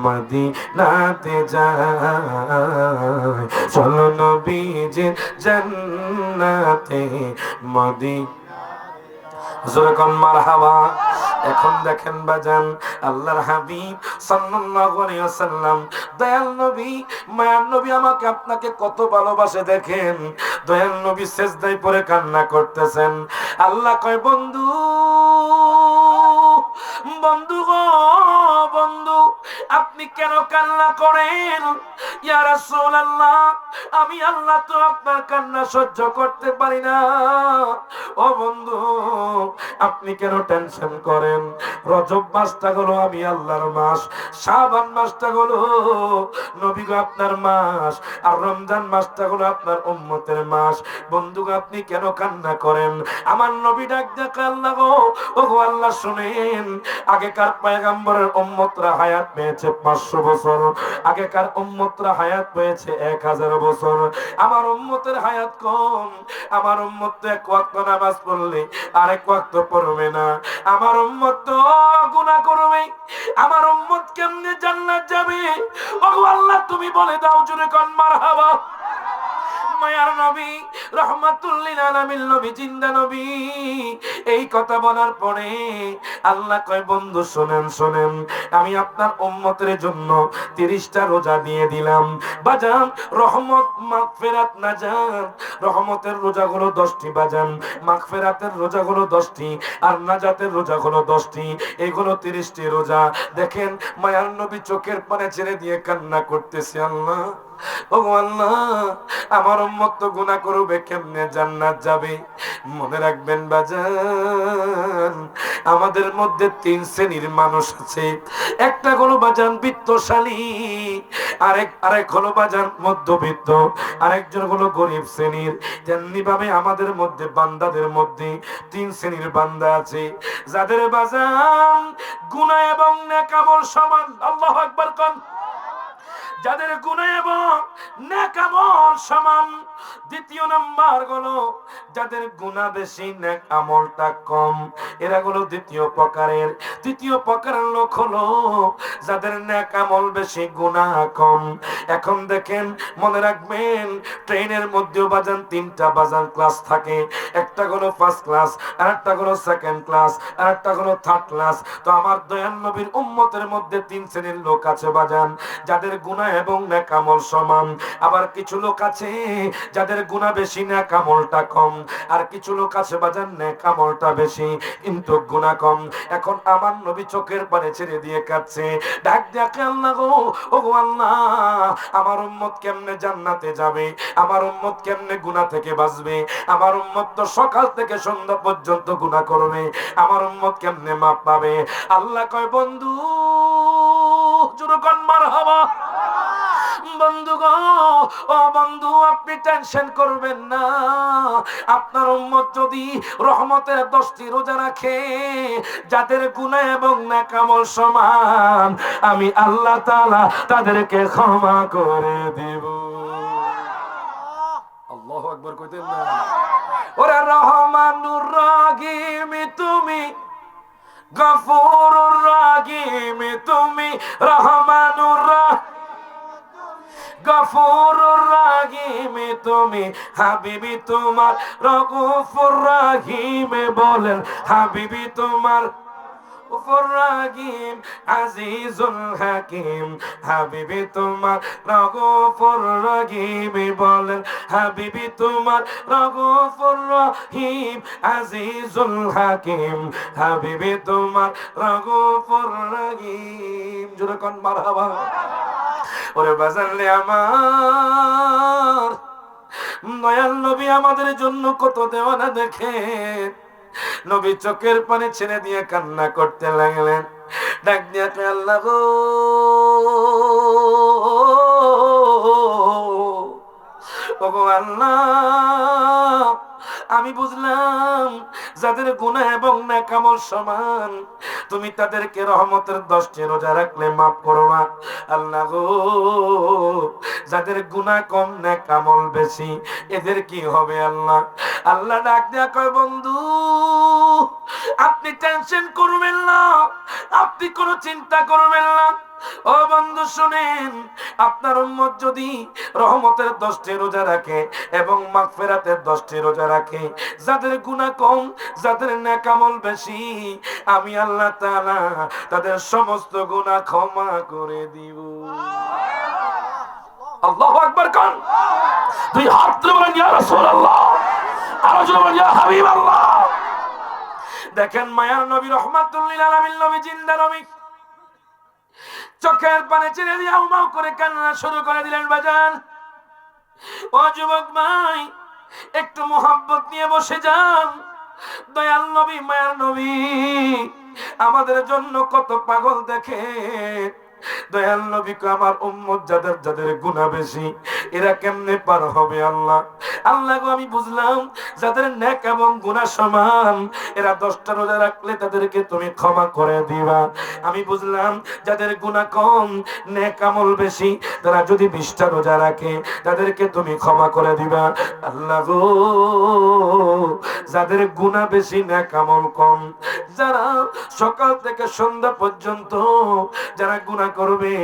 [SPEAKER 1] মদিনাতে যাই, চলো নবীজির জান্নাতে জোরে কোন মারহাবা। এখন দেখেন বাজান, আল্লাহর হাবিব সাল্লাল্লাহু আলাইহি ওয়াসাল্লাম দয়াল নবী, মায়ার নবী আমাকে আপনাকে কত ভালোবাসে দেখেন। দয়াল নবী সিজদায় পড়ে কান্না করতেছেন। আল্লাহ কয় বন্ধু, বন্ধু গো বন্ধু, আপনি কেন কান্না করেন? ইয়া রাসূলুল্লাহ, আমি আল্লাহ তো আপনার কান্না সহ্য করতে পারি না। ও বন্ধু, আপনি কেন টেনশন করেন? রজব মাসটা হলো আমি আল্লাহর মাস, শাবান মাসটা হলো নবী গো আপনার মাস, আর রমজান মাসটা হলো আপনার উম্মতের মাস। বন্ধু আপনি কেন কান্না করেন? আমার নবী ডাক দেখে আল্লাহ গো, ও গো আল্লাহ শুনেন, আগেকার পয়গম্বরের উম্মতরা হায়াত পেয়েছে 500 বছর, আগেকার উম্মতরা হায়াত পেয়েছে 1000 বছর। আমার উম্মতের হায়াত কম, আমার উম্মত তো এক ওয়াক্ত নামাজ পড়লে আরেক ওয়াক্ত পড়বে না, আমার উম্মত তো গুনাহ করবে, আমার উম্মত কেমনে জান্নাত যাবে? ও গো আল্লাহ তুমি বলে দাও, জোরে কোন মারহাবা। মায়ার নবী রাহমাতুল লিল আলামিন নবী, জিন্দা নবী, এই কথা বলার পরে আল্লাহ কয় বন্ধু শুনেন শুনেন, আমি আপনার উম্মতের জন্য 30টা রোজা দিয়ে দিলাম। বাজান রহমত মাগফিরাত নাজাত, রহমতের রোজাগুলো 10টি বাজান, মাগফিরাতের রোজাগুলো 10টি, আর নাজাতের রোজাগুলো 10টি, এগুলো 30টি রোজা। দেখেন মায়ার নবী চোখের পানি ছেড়ে দিয়ে কান্না করতেছে, আল্লাহ ও আল্লাহ, আমার উম্মত তো গুনাহ করবে, কেমনে জান্নাত যাবে? মনে রাখবেন বাজান, আমাদের মধ্যে 3 শ্রেণীর মানুষ আছে। একটা হলো বাজান বিত্তশালী, আরেক হলো বাজান মধ্যবিত্ত, আরেকজন হলো গরিব শ্রেণীর। তেমনি ভাবে আমাদের মধ্যে বান্দাদের মধ্যে 3 শ্রেণীর বান্দা আছে, যাদের বাজান গুনাহ এবং নেক আমল সমান। আল্লাহু আকবার কোন, যাদের গুনাহ এবং নেক আমল সমান। দ্বিতীয় নাম্বার হলো যাদের গুনাহ বেশি নেক আমলটা কম, এরা হলো দ্বিতীয় প্রকারের। তৃতীয় প্রকারের লোক হলো যাদের নেক আমল বেশি গুনাহ কম। এখন দেখেন মনে রাখবেন, ট্রেনের মধ্যেও বাজান 3টা বাজান ক্লাস থাকে, একটা হলো ফার্স্ট ক্লাস, আরেকটা হলো সেকেন্ড ক্লাস, আরেকটা হলো থার্ড ক্লাস। তো আমার দয়াল নবীর উম্মতের মধ্যে 3 শ্রেণীর লোক আছে বাজান, যাদের গুনাহ এবং নেক আমল সমান। আবার কিছু লোক আছে যাদের গুনাহ বেশি নেক আমলটা কম, আর কিছু লোক আছে বাজান নেক আমলটা বেশি কিন্তু গুনাহ কম। এখন আমার নবী চোখের পানি ছেড়ে দিয়ে কাঁদছে, ডাক দেখে আল্লাহ গো, ও গো আল্লাহ, আমার উম্মত কেমনে জান্নাতে যাবে? আমার উম্মত কেমনে গুনাহ থেকে বাঁচবে? আমার উম্মত তো সকাল থেকে সন্ধ্যা পর্যন্ত গুনাহ করবে, আমার উম্মত কেমনে মাপ পাবে? আল্লাহ কয় বন্ধু, জোরে কোন মারহাবা। বন্ধু গো, ও বন্ধু আপনি টেনশন করবেন না, আপনার উম্মত যদি রহমতের 10টি রোজা রাখে, যাদের গুনাহ এবং নেক আমল সমান, আমি আল্লাহ তাআলা তাদেরকে ক্ষমা করে দেব। আল্লাহু আকবার কইতেন না? ওরে রহমানুর রহিম তুমি, গফুরুর রহিম তুমি, রহমানুর রহিম, গফুরুর রহিম তুমি, হাবিবি তোমার রউফুর রহিম বলেন, হাবিবি তোমার গফুর রহিম, আজিজুল হাকিম, হাবিবি তোমার রউফুর রহিম বলেন, হাবিবি তোমার রউফুর রহিম, আজিজুল হাকিম, হাবিবি তোমার রউফুর রহিম। জোরে কোন মারহাবা। ওরে বাজানলে আমার দয়াল নবী আমাদের জন্য কত দেওয়ানা দেখে, নবী চোখের পানি ছেড়ে দিয়ে কান্না করতে লাগলেন, ডাক দিয়ে আল্লাহ গো, ওগো আল্লাহ, আমি বুঝলাম যাদের গুনাহ এবং নেক আমল সমান, তুমি তাদেরকে রহমতের 10টি রোজা রাখলে মাফ করবা। আল্লাহ গো, যাদের গুনাহ কম নেক আমল বেশি, এদের কি হবে আল্লাহ? আল্লাহ ডাক দেয়া কয় বন্ধু আপনি টেনশন করবেন না, আপনি কোনো চিন্তা করবেন না। ও বন্ধু শুনেন, আপনার উম্মত যদি রহমতের 10টি রোজা রাখে এবং মাগফিরাতের 10টি রোজা রাখে, যাদের গুনাহ কম, যাদের নেক আমল বেশি, আমি আল্লাহ তাআলা তাদের সমস্ত গুনাহ ক্ষমা করে দিব। আল্লাহু আকবার কোন, দুই হাত তুলে বলেন ইয়া রাসূলুল্লাহ, আর জোরে বলেন ইয়া হাবিবাল্লাহ। দেখেন মায়ার নবী রাহমাতুল লিল আলামিন নবী, জিন্দা নবী, চোখের পানি ছেড়ে দিয়ে উমাও করে কান্না শুরু করে দিলেন। বাজান, ও যুবক ভাই, একটু মোহাব্বত নিয়ে বসে যান। দয়াল নবী, মায়ার নবী আমাদের জন্য কত পাগল দেখে। দয়াল নবীকে আমার উম্মত যাদের যাদের গুনাহ বেশি, এরা কেমনে পার হবে? আল্লাহ, আল্লাহ গো, আমি বুঝলাম যাদের নেক এবং গুনাহ সমান, এরা 10টা রোজা রাখলে তাদেরকে তুমি ক্ষমা করে দিবা। আমি বুঝলাম যাদের গুনাহ কম, নেক আমল বেশি, তারা যদি 20টা রোজা রাখে তাদেরকে তুমি ক্ষমা করে দিবা। আল্লাহ গো, যাদের গুনাহ বেশি, নেক আমল কম, যারা সকাল থেকে সন্ধ্যা পর্যন্ত যারা গুনাহ করবে,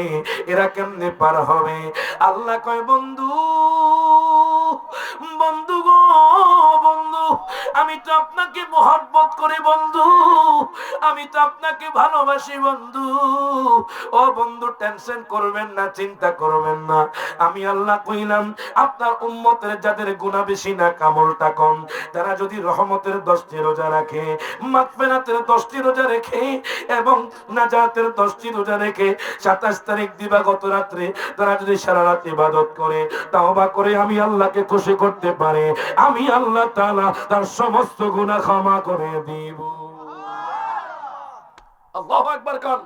[SPEAKER 1] এরা কেমনে পার হবে? আল্লাহ কয়, বন্ধু, বন্ধু গো, বন্ধু, আমি তো আপনাকে মহব্বত করি বন্ধু, আমি তো আপনাকে ভালোবাসি বন্ধু। ও বন্ধু, টেনশন করবেন না, চিন্তা করবেন না। আমি আল্লাহ কইলাম, আপনার উম্মতের যাদের গুনাহ বেশি না আমলটা কম, তারা যদি রহমতের 10টি রোজা রাখে, মাগফিরাতের 10টি রোজা রেখে এবং নাজাতের 10টি রোজা রেখে 27 তারিখ দিবাগত রাত্রে তারা যদি সারা রাত ইবাদত করে, তাওবা করে আমি আল্লাহকে খুশি করতে পারে, আমি আল্লাহ তাআলা তার সমস্ত গুনাহ ক্ষমা করে দিব। আল্লাহু আকবার কান।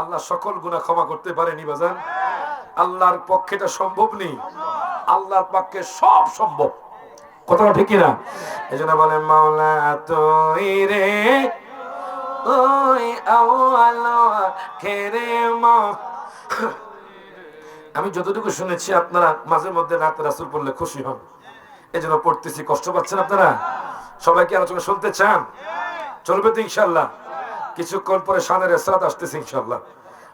[SPEAKER 1] আল্লাহ সকল গুনাহ ক্ষমা করতে পারেনি বাজান? আল্লাহর পক্ষে এটা সম্ভব নেই, আল্লাহর পক্ষে সব সম্ভব। কথাটা ঠিক না? এজন্য বলেন, মাওলা তুই রে ওই আওয়ালা খেরে মা। আমি যতটুকু শুনেছি আপনারা মাঝে মধ্যে নাত রাসূল পড়লে খুশি হন, এজন্য পড়তেছি। কষ্ট পাচ্ছেন আপনারা? সবাই কি আলোচনা শুনতে চান? চলবে তো ইনশাআল্লাহ। কিছুক্ষণ পরে শানের ইসরাত আসতেছে ইনশাআল্লাহ।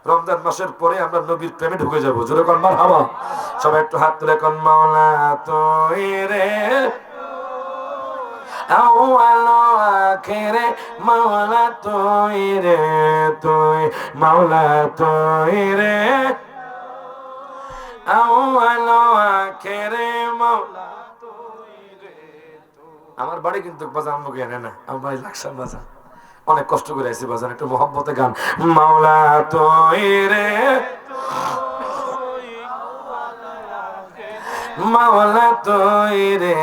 [SPEAKER 1] রমজান মাসের পরে আমরা নবীর প্রেমে ঢুকে যাব। জোরে কোন মারহাবা। সবাই একটু হাত তুলে কোন, মাওলা তুই রে আওয়ালা আখিরে, মাওলা তুই রে, তুই মাওলা তুই রে আওয়ালা আখিরে, মাওলা তুই রে। আমার বাড়ি কিন্তু বাজান মুখে এনে না, আমার বাড়ি লাকসাম বাজান। অনেক কষ্ট করে আইছি বাজান, একটু মহব্বতে গান। মাওলা তুই রে মাওলা তুই রে,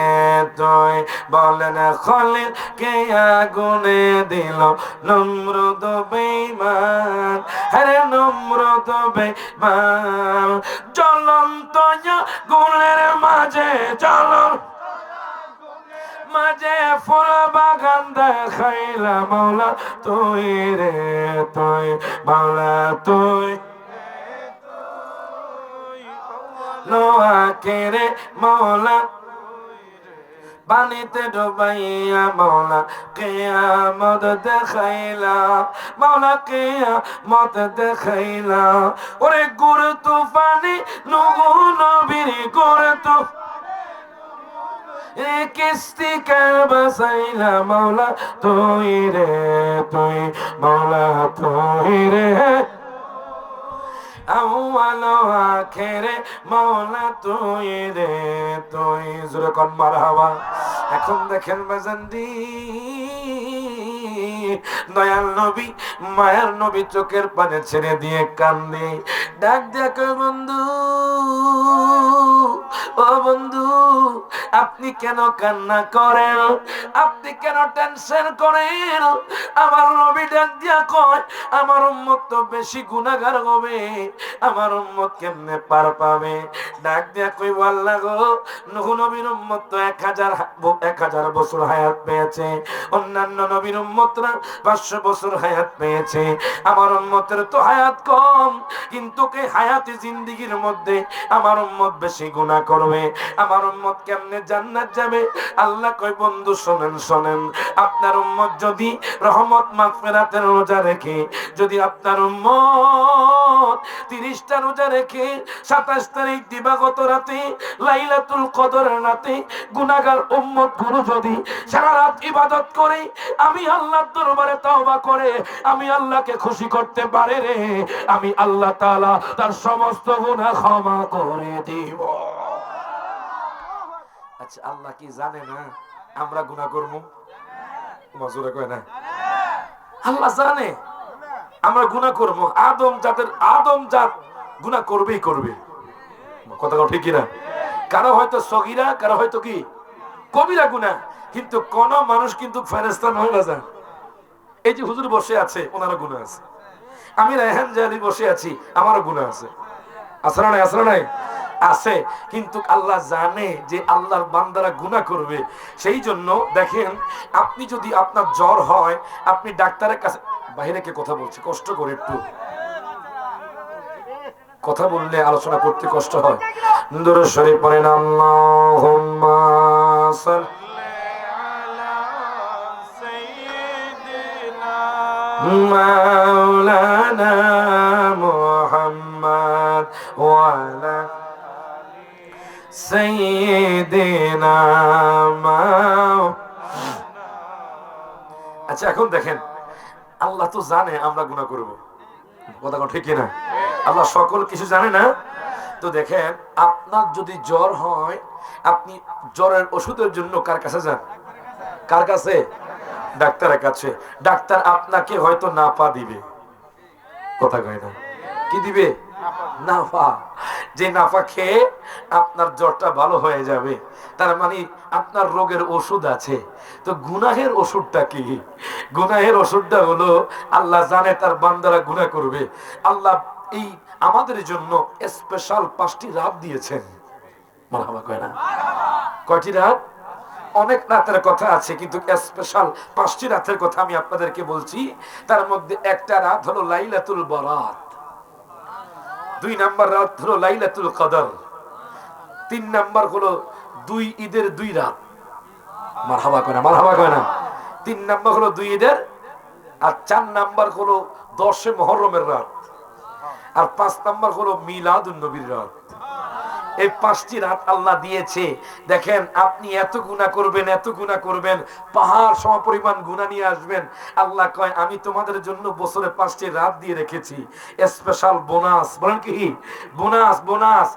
[SPEAKER 1] তুই বলেন খলিল কে আগুনে দিল নমরুদ বেঈমান, আরে নমরুদ বেঈমান। জ্বলন্ত আগুনের মাঝে, জ্বলন্ত মাঝে ফুল বাগান দেখাইলা, মাওলা তুই রে, তুই মাওলা তুই নোয়াকেরে, মাওলা পানিতে ডুবাইয়া, মাওলা কিয়ামত দেখাইলা, মাওলা কিয়ামত দেখাইলা। ওরে গুরু তুফানি নূহ নবীর গুরু তুফানি কিস্তি কে বাসাইলা, মাওলা তুই রে, তুই মাওলা তুই রে আওয়ালা আখিরে, মাওলা তুই রে, তুই। জোরে কোন মারহাবা। এখন দেখেন বাজানদি, দয়াল নবী, মায়ার নবী চোখের পানি ছেড়ে দিয়ে কান্দে, ডাক দেখো, বন্ধু, ও বন্ধু, আপনি কেন কান্না করেন? আপনি কেন টেনশন করেন? আমার নবী ডাক দিয়া কয়, আমার উম্মত তো বেশি গুনাহগার হবে, আমার উম্মত কেমনে পার পাবে? ডাক দিয়া কই, আল্লাহ গো, নূহ নবীর উম্মত তো 1000 বছর হায়াত পেয়েছে, অন্যান্য নবীর উম্মতরা 500 বছর হায়াত পেয়েছে, আমার উম্মতের তো হায়াত কম, কিন্তু কে হায়াতে জিন্দেগীর মধ্যে আমার উম্মত বেশি গুনাহ করবে, আমার উম্মত কেমনে জান্নাত যাবে? আল্লাহ কয়, বন্ধু শোনেন, শোনেন, আপনার উম্মত যদি রহমত মাগফিরাতের রোজা রেখে, যদি আপনার উম্মত 30টা রোজা রেখে 27 তারিখ দিবাগত রাতে লাইলাতুল কদরের রাতে গুনাহগার উম্মত গুলো যদি সারা রাত ইবাদত করে, আমি আল্লাহর দরবারে তওবা করে আমি আল্লাহকে খুশি করতে পারে রে, আমি আল্লাহ তাআলা তার সমস্ত গুনাহ ক্ষমা করে দিব। আচ্ছা, আল্লাহ কি জানে না আমরা গুনাহ করব? মাজুরে কয় না, আল্লাহ জানে। আমরা গুনাহ করব, আদম জাত গুনাহ করবেই করবে। কথা ঠিক কিনা? কারো হয়তো সগীরা, কারো হয়তো কি কবিরা গুনাহ, কিন্তু কোন মানুষ কিন্তু ফেরেশতা নয় বাজার। এই যে হুজুর বসে আছে, ওনারও গুনাহ আছে। আমি রায়হান জালি বসে আছি, আমারও গুনাহ আছে। আছে না নাই? আছে না নাই? আছে। কিন্তু আল্লাহ জানে যে আল্লাহর বান্দারা গুনাহ করবে। সেই জন্য দেখেন, আপনি যদি আপনার জ্বর হয়, আপনি ডাক্তারের কাছে, বাইরে কে কথা বলছে, কষ্ট করে একটু কথা বললে আলোচনা করতে কষ্ট হয়। দুরূদ শরীফ পড়েন, আল্লাহুম্মা সাল্লি আলা সাইয়্যিদিনা মাওলানা মুহাম্মদ ওয়া আলা সাইয়্যিদিনা আচ্ছা, এখন দেখেন, আল্লাহ তো জানে আমরা গুনাহ করব। কথা ঠিক কিনা? আল্লাহ সকল কিছু জানে না? তো দেখেন, আপনার যদি জ্বর হয়, আপনি জ্বরের ওষুধের জন্য কার কাছে যান? কার কাছে? ডাক্তারের কাছে। ডাক্তার আপনাকে হয়তো নাপা দিবে। কথা কয় না? কি দিবে? নাফা। যে নাফা খেয়ে আপনার জ্বরটা ভালো হয়ে যাবে, তার মানে আপনার রোগের ওষুধ আছে। তো গুনাহের ওষুধটা কি? গুনাহের ওষুধটা হলো, আল্লাহ জানে তার বান্দারা গুনাহ করবে। আল্লাহ এই আমাদের জন্য স্পেশাল 5টি রাত দিয়েছেন। মারহাবা কয় না? কয়টি রাত? অনেক রাতের কথা আছে, কিন্তু স্পেশাল 5টি রাতের কথা আমি আপনাদেরকে বলছি। তার মধ্যে একটা রাত হলো লাইলাতুল বারাত, 2 নাম্বার রাত হলো লাইলাতুল কদর, 3 নাম্বার হলো 2 ঈদের 2 রাত। মারহাবা কয় না? মারহাবা কয় না? 3 নাম্বার হলো 2 ঈদের, আর 4 নাম্বার হলো 10 মুহররমের রাত, আর 5 নাম্বার হলো মিলাদুন নবীর রাত। এই 5টি রাত আল্লাহ দিয়েছে। দেখেন, আপনি এত গুনাহ করবেন, এত গুনাহ করবেন, পাহাড় সমপরিমাণ গুনাহ নিয়ে আসবেন। আল্লাহ কয়, আমি তোমাদের জন্য বছরে 5টি রাত দিয়ে রেখেছি, স্পেশাল বোনাস। বলেন কি? বোনাস। বোনাস।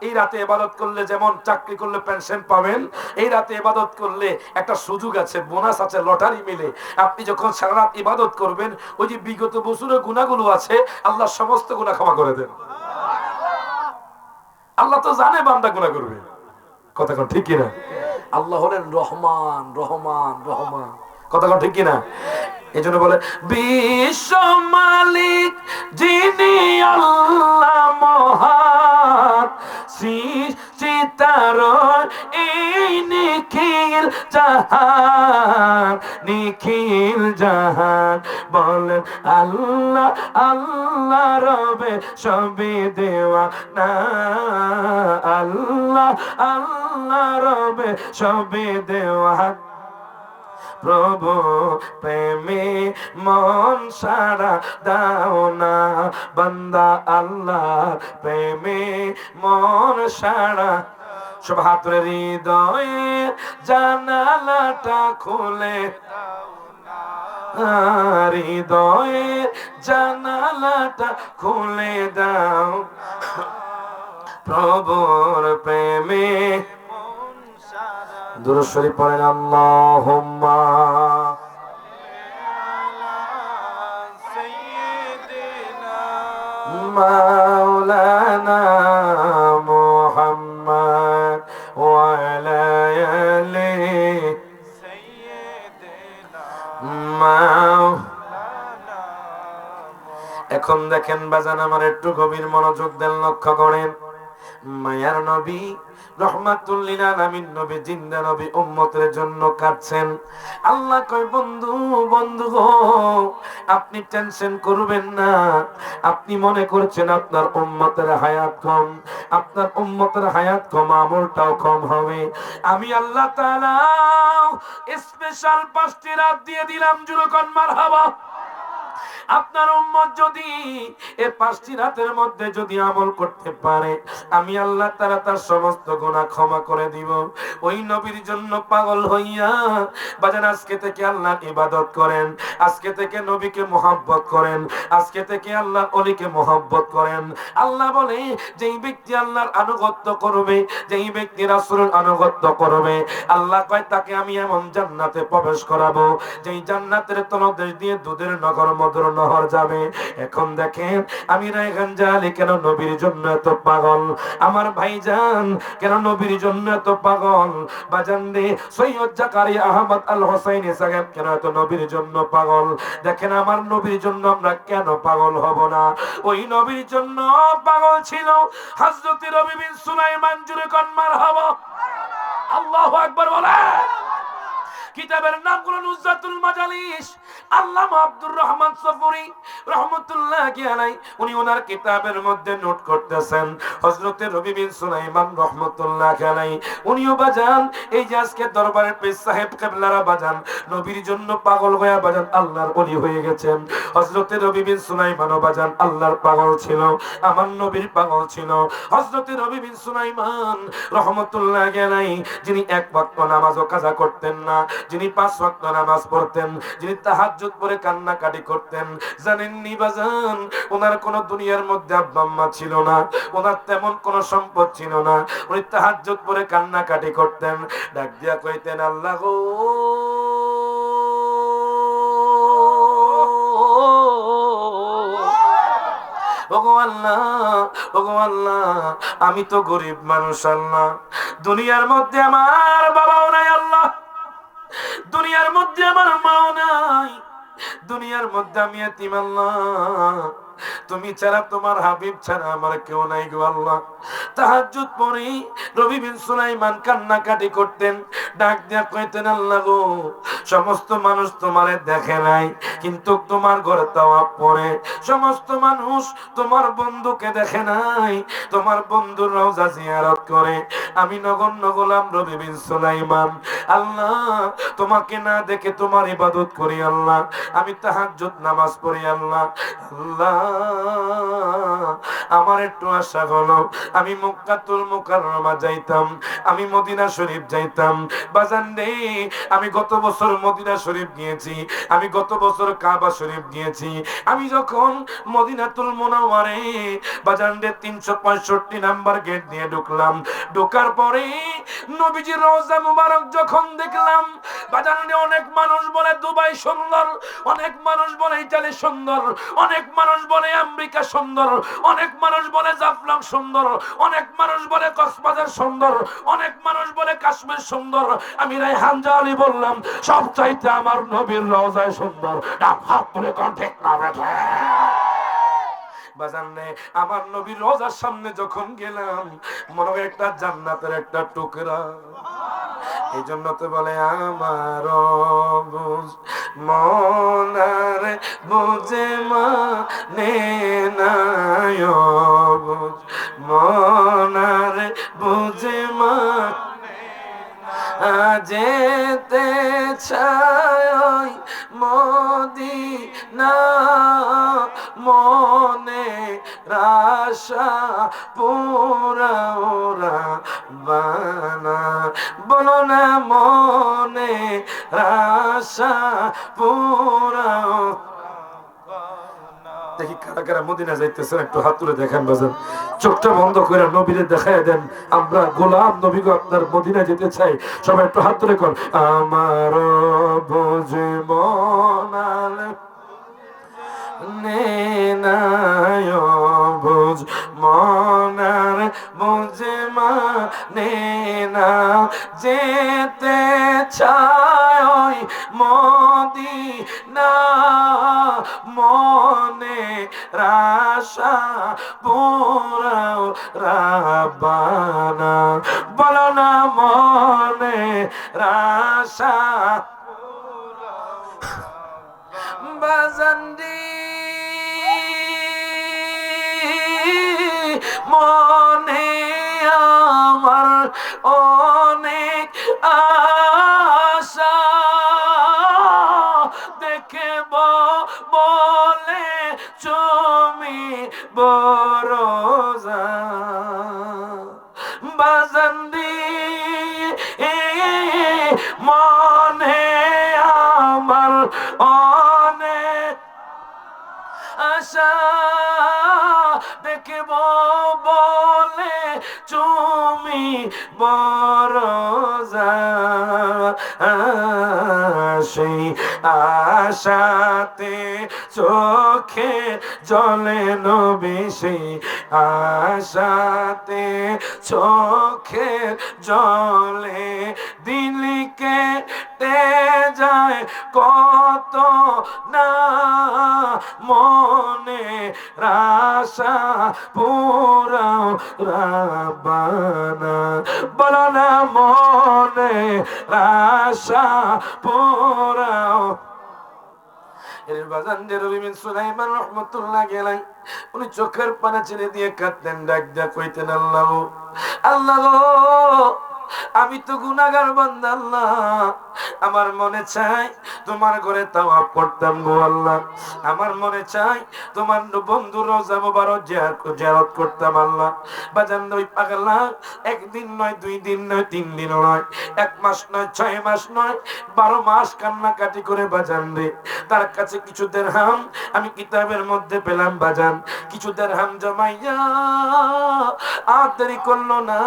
[SPEAKER 1] এই রাতে ইবাদত করলে যেমন চাকরি করলে পেনশন পাবেন, এই রাতে ইবাদত করলে একটা সুযোগ আছে, বোনাস আছে, লটারি মিলে। আপনি যখন সারা রাত ইবাদত করবেন, ওই যে বিগত বছরের গুনাহগুলো আছে, আল্লাহ সমস্ত গুনাহ ক্ষমা করে দেন। আল্লাহ তো জানে বান্দা গুনাহ করবে। কথা কোন ঠিক কিনা? আল্লাহ হলেন রহমান, রহমান, রহমান। কথা কোন ঠিক কিনা? এই জন্য বলে, বিশ্ব মালিক যিনি আল্লাহ মহান, সৃষ্টিতার এই নিখিল জাহান, নিখিল জাহান। বলেন আল্লাহ, আল্লাহ রবে সবে দেওয়া না, আল্লাহ, আল্লাহ রবে সবে দেওয়া। প্রভু প্রেমে মন সারা দাও না, বান্দা আল্লাহ প্রেমে মন সারা। সব হাতের হৃদয়ে জানালাটা খুলে, হৃদয়ের জানালাটা খুলে দাও, প্রভুর প্রেমে। দুরূদ শরীফ পড়েন, আল্লাহুম্মা মাওলানা মুহাম্মদ ওয়া আলা আলি সাইয়্যিদিনা। এখন দেখেন বাজান, আমার একটু গভীর মনোযোগ দেন, লক্ষ্য করেন। মায়ার নবী রহমাতুল লিল আলামিন নবী, জিন্দা নবী, উম্মতের জন্য কাঁদছেন। আল্লাহ কয়, বন্ধু, বন্ধু গো, আপনি টেনশন করবেন না। আপনি মনে করছেন আপনার উম্মতের হায়াত কম, আপনার উম্মতের হায়াত কম, আমলটাও কম হবে। আমি আল্লাহ তাআলা স্পেশাল 5টি রাত দিয়ে দিলাম। জুরুকান মারহাবা। আপনার উম্মত যদি এই 5টি রাতের মধ্যে যদি আমল করতে পারে, আমি আল্লাহ তাআলা তার সমস্ত গুনাহ ক্ষমা করে দিব। ওই নবীর জন্য পাগল হইয়া বাজান আজকে থেকে আল্লাহর ইবাদত করেন, আজকে থেকে নবীকে মহব্বত করেন, আজকে থেকে আল্লাহর ওলিকে মহব্বত করেন। আল্লাহ বলে, যেই ব্যক্তি আল্লাহর আনুগত্য করবে, যেই ব্যক্তি রাসূলের আনুগত্য করবে, আল্লাহ কয় তাকে আমি এমন জান্নাতে প্রবেশ করাবো, যেই জান্নাতের তলদেশ দিয়ে দুধের নগর মধুর নহর যাবে। এখন দেখেন আমি রায়হান জালি কেন নবীর জন্য এত পাগল, আমার ভাইজান কেন নবীর জন্য এত পাগল, বাজান রে সৈয়দ জাকারিয়া আহমদ আল হোসেইনি সাহেব কেন এত নবীর জন্য পাগল। দেখেন আমার নবীর জন্য আমরা কেন পাগল হব না? ওই নবীর জন্য পাগল ছিল হযরত রবি বিন সুলাইমান। জুরে কোন মারহাবা, আল্লাহু আকবার বলে। কিতাবের নামগুলো নুজরাতুল মাজালিস, আল্লামা আব্দুর রহমান সফুরি রহমাতুল্লাহি আলাইহি উনি ওনার কিতাবের মধ্যে নোট করতেছেন হযরত রবি বিন সুলাইমান রহমাতুল্লাহি আলাইহি উনিও বাজান এই যে আজকে দরবারের পীর সাহেব কিবলারা বাজান নবীর জন্য পাগল হয়ে বাজান আল্লাহর ওলি হয়ে গেছেন। হযরত রবি বিন সুলাইমানও বাজান আল্লাহর পাগল ছিল, আমার নবীর পাগল ছিল। হযরত রবি বিন সুলাইমান রহমাতুল্লাহি আলাইহি যিনি এক ওয়াক্ত নামাজও কাজা করতেন না, যিনি 5 ওয়াক্ত নামাজ পড়তেন, যিনি তাহাজ্জুদ পড়ে কান্নাকাটি করতেন, জানেন নি বাজান ওনার কোন দুনিয়ার মধ্যে আব্বা আম্মা ছিল না, ওনার তেমন কোন সম্পদ ছিল না, উনি তাহাজ্জুদ পড়ে কান্নাকাটি করতেন, ডাক দিয়া কইতেন আল্লাহ গো ওগো আল্লাহ, ওগো আল্লাহ আমি তো গরিব মানুষ আল্লাহ, দুনিয়ার মধ্যে আমার বাবাও নাই আল্লাহ, দুনিয়ার মধ্যে আমার মাও নাই, দুনিয়ার মধ্যে আমি এতিম আল্লাহ, তুমি ছাড়া তোমার হাবিব ছাড়া আমার কেউ নাই গো আল্লাহ। তাহাজ্জুদ পড়ে রবি বিন সুলাইমান কান্নাকাটি করতেন, ডাক দিয়া কইতেন আল্লাহ গো সমস্ত মানুষ তোমারে দেখে নাই কিন্তু তোমার ঘরে তাওয়াফ পড়ে, সমস্ত মানুষ তোমার বন্ধুকে দেখে নাই তোমার বন্ধুর রওজা জিয়ারত করে, আমি নগণ্য গোলাম রবি বিন সুলাইমান আল্লাহ তোমাকে না দেখে তোমার ইবাদত করি আল্লাহ, আমি তাহাজ্জুদ নামাজ পড়ি আল্লাহ। আল্লাহ আমার একটু আশা হলো আমি মক্কাতুল মুকাররমা যাইতাম, আমি মদিনা শরীফ যাইতাম বাজান রে, আমি গত বছর মদিনা শরীফ গিয়েছি, আমি গত বছর কাবা শরীফ গিয়েছি, আমি যখন মদিনাতুল মুনাওয়ারে বাজান রে 365 নাম্বার গেট দিয়ে ঢুকলাম, ঢোকার পরে নবীজির রওজা মুবারক যখন দেখলাম বাজান রে, অনেক মানুষ বলে দুবাই সুন্দর, অনেক মানুষ বলে ইতালি সুন্দর, অনেক মানুষ বলে আমেরিকা সুন্দর, অনেক মানুষ বলে জাফলং সুন্দর, অনেক মানুষ বলে কক্সবাজার সুন্দর, অনেক মানুষ বলে কাশ্মীর সুন্দর, আমি রায়হান জালি বললাম সব চাইতে আমার নবীর রওজায় সুন্দর। হাত তুলে কণ্ঠে না বেঠে বাজানে আমার নবীর রওজার সামনে যখন গেলাম মনে হয় একটা জান্নাতের একটা টুকরা, এই জন্য তো বলে আমার বুঝ মনার বুঝে মানে নাই বুঝ মনার বুঝে যেতে চাই মদিনা মনে রাশা পুরা ওরা বানা, বলো না মনে রাশা পুরা। দেখি কারা কারা মদিনা যাইতেছেন একটু হাত তুলে দেখেন বাজান, চোখটা বন্ধ করে নবীরে দেখায় দেন আমরা গোলাম নবী গো আপনার মদিনা যেতে চাই, সবাই একটু হাত তুলে কর আমার বুঝে মনাল নেনায় বুঝ মনার বুঝে মানে না যেতে চাই মদিনা মনে রাশা পুরাও রাবানা, বলো না মনে রাশা বাজান্দি মনে আমার অনেক আশা দেখব বলে তুমি বরজা বাজান্দি মনে আমার অনেক আশা দেখব বলে তুমি বরজা সেই আশাতে চোখে জলে নবী সেই আশাতে চোখে জলে দিলকে তে যায় কত না মনে রাশা পুরাও রাব্বানা বলো না মনে রাশা পুরাও। এর বাজান যে রবি বিন সুলাইমান রহমতুল্লাহ গেলেন উনি চোখের পানি ছেড়ে দিয়ে কাঁদতেন, ডাক দিয়া কইতেন আল্লাহ আল্লাহ আমি তো গুনাহগার বান্দা আল্লাহ, আমার মনে চাই তোমার ঘরে তাওয়াফ করতাম গো আল্লাহ, আমার মনে চাই তোমার বন্ধুর রওজা মুবারক জিয়ারত করতাম আল্লাহ। বাজান ওই পাগলা একদিন নয়, 2 দিন নয়, 3 দিন নয়, 1 মাস নয়, 6 মাস নয়, 12 মাস কান্নাকাটি করে বাজান রে তার কাছে কিছু দিরহাম আমি কিতাবের মধ্যে পেলাম বাজান, কিছু দিরহাম জমাইয়া আর দেরি করলো না,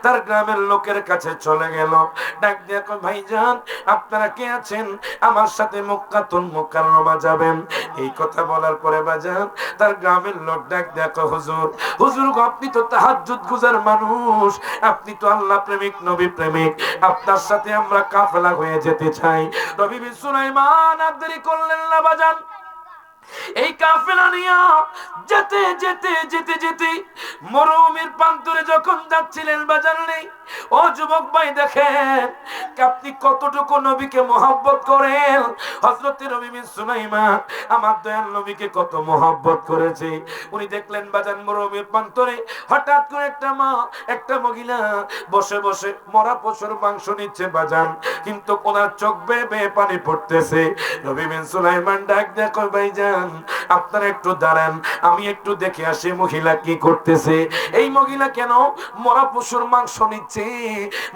[SPEAKER 1] তার গ্রামের লোকের কাছে চলে গেল, ডাক দিয়া কই ভাইজান আপনারা কে আছেন আমার সাথে মক্কাতুল মুকাররমা যাবেন। এই কথা বলার পরে বাজান তার গ্রামের লোক ডাক দিয়া কই হুজুর হুজুর গো আপনি তো তাহাজ্জুদ গুজার মানুষ, আপনি তো আল্লাহ প্রেমিক নবী প্রেমিক, আপনার সাথে আমরা কাফেলা হয়ে যেতে চাই। নবী বিন সুলাইমান আর দেরি করলেন না বাজান, এই কাফেলা নিয়ে যেতে যেতে যেতে যেতে মরুভূমির প্রান্তরে যখন যাচ্ছিলেন বাজার নেই, ও যুবক ভাই দেখেন আপনি কতটুকু নবীকে মহব্বত করেন। হযরত নবী বিন সুলাইমান আমার দয়াল নবীকে কত মহব্বত করেছে। উনি দেখলেন বাজান মরুভূমির প্রান্তরে হঠাৎ করে একটা মহিলা বসে বসে মরা পশুর মাংস নিচ্ছে বাজান, কিন্তু ওনার চোখ বেয়ে বেয়ে পানি পড়তেছে। নবী বিন সুলাইমান ডাক দিয়ে কয় ভাইজান আপনারা একটু দাঁড়ান, আমি একটু দেখে আসি মহিলা কি করতেছে। এই মহিলা কেন মরা পশুর মাংস নিচ্ছে?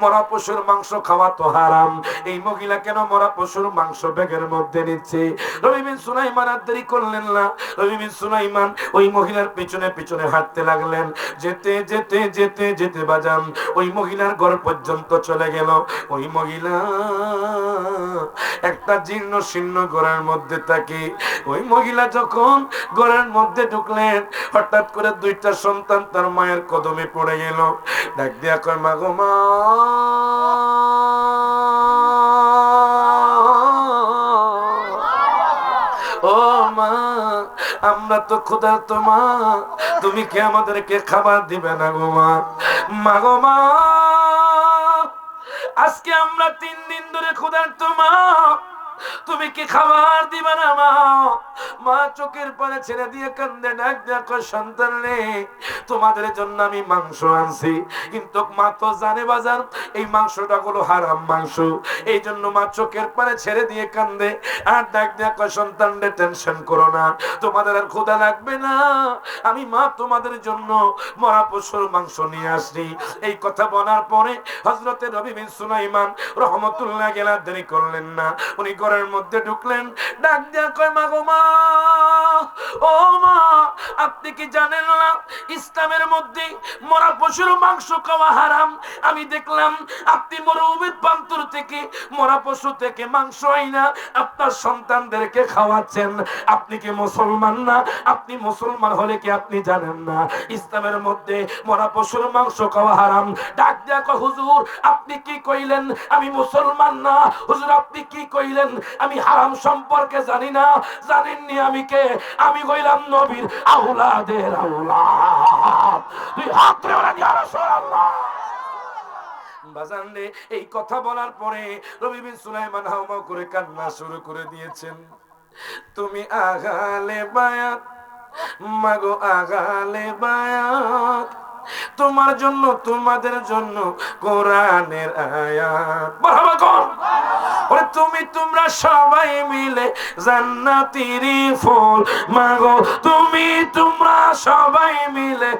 [SPEAKER 1] মরা পশুর মাংস খাওয়া তো হারাম, এই মহিলা কেন মরা পশুর মাংস ব্যাগের মধ্যে নিচ্ছে? নবী বিন সুলাইমান আর দেরি করলেন না, নবী বিন সুলাইমান ওই মহিলার পিছনে পিছনে হাঁটতে লাগলেন। যেতে যেতে যেতে যেতে বাজান ওই মহিলার ঘর পর্যন্ত চলে গেল। ওই মহিলা একটা জীর্ণ শীর্ণ ঘরের মধ্যে থাকে। ওই মহিলা যখন ঘরের মধ্যে ঢুকলেন হঠাৎ করে 2টা সন্তান তার মায়ের কদমে পড়ে গেল। ডাক দিয়া কয় মা গো মা, ও মা আমরা তো ক্ষুধার্ত মা, তুমি কি আমাদেরকে খাবার দিবে না গো মা? মা গো মা আজকে আমরা 3 দিন ধরে ক্ষুধার্ত মা, তুমি কি খাবার দিবা না মা? মা চোখের পানি ছেড়ে দিয়ে কান্দে, ডাক দেখো সন্তান রে তোমাদের জন্য আমি মাংস আনছি, কিন্তু মা তো জানে বাজার এই মাংসটা হলো হারাম মাংস, এই জন্য মা চোখের পানি ছেড়ে দিয়ে কান্দে আর ডাক দেখো সন্তান রে টেনশন করো না, তোমাদের আর ক্ষুধা লাগবে না, আমি মা তোমাদের জন্য মরা পশুর মাংস নিয়ে আসছি। এই কথা বলার পরে হযরতে নবী বিন সুলাইমান রহমতুল্লাহ আলাইহি দেরি করলেন না, উনি ঘরের মধ্যে ঢুকলেন, ডাক দিয়া কয় মা গো মা, ও মা আপনি কি জানেন না ইসলামের মধ্যে মরা পশুর মাংস খাওয়া হারাম? আমি দেখলাম আপনি মরুভূমির প্রান্তর থেকে মরা পশু থেকে মাংস আইনা আপনার সন্তানদেরকে খাওয়াচ্ছেন, আপনি কি মুসলমান না? আপনি মুসলমান হলে কি আপনি জানেন না ইসলামের মধ্যে মরা পশুর মাংস খাওয়া হারাম? ডাক দিয়া কয় হুজুর আপনি কি কইলেন আমি মুসলমান না? হুজুর আপনি কি কইলেন আমি হারাম সম্পর্কে জানি না? জানেননি আমি কে? আমি কইলাম নবীর আওলাদের আওলাদ। তুই হাত ধরে বলেন ইয়া রাসূলুল্লাহ। বাজান রে এই কথা বলার পরে নবী বিন সুলাইমান হাওমাও করে কান্না শুরু করে দিয়েছেন। তুমি আগালে বায়াত মাগো আগালে বায়াত, তোমার জন্য তোমাদের জন্য কোরআনের আয়াত। মারহাবা কর। ওরে তুমি তোমরা সবাই মিলে জান্নাতের ফুল মাগো, তুমি তোমরা সবাই মিলে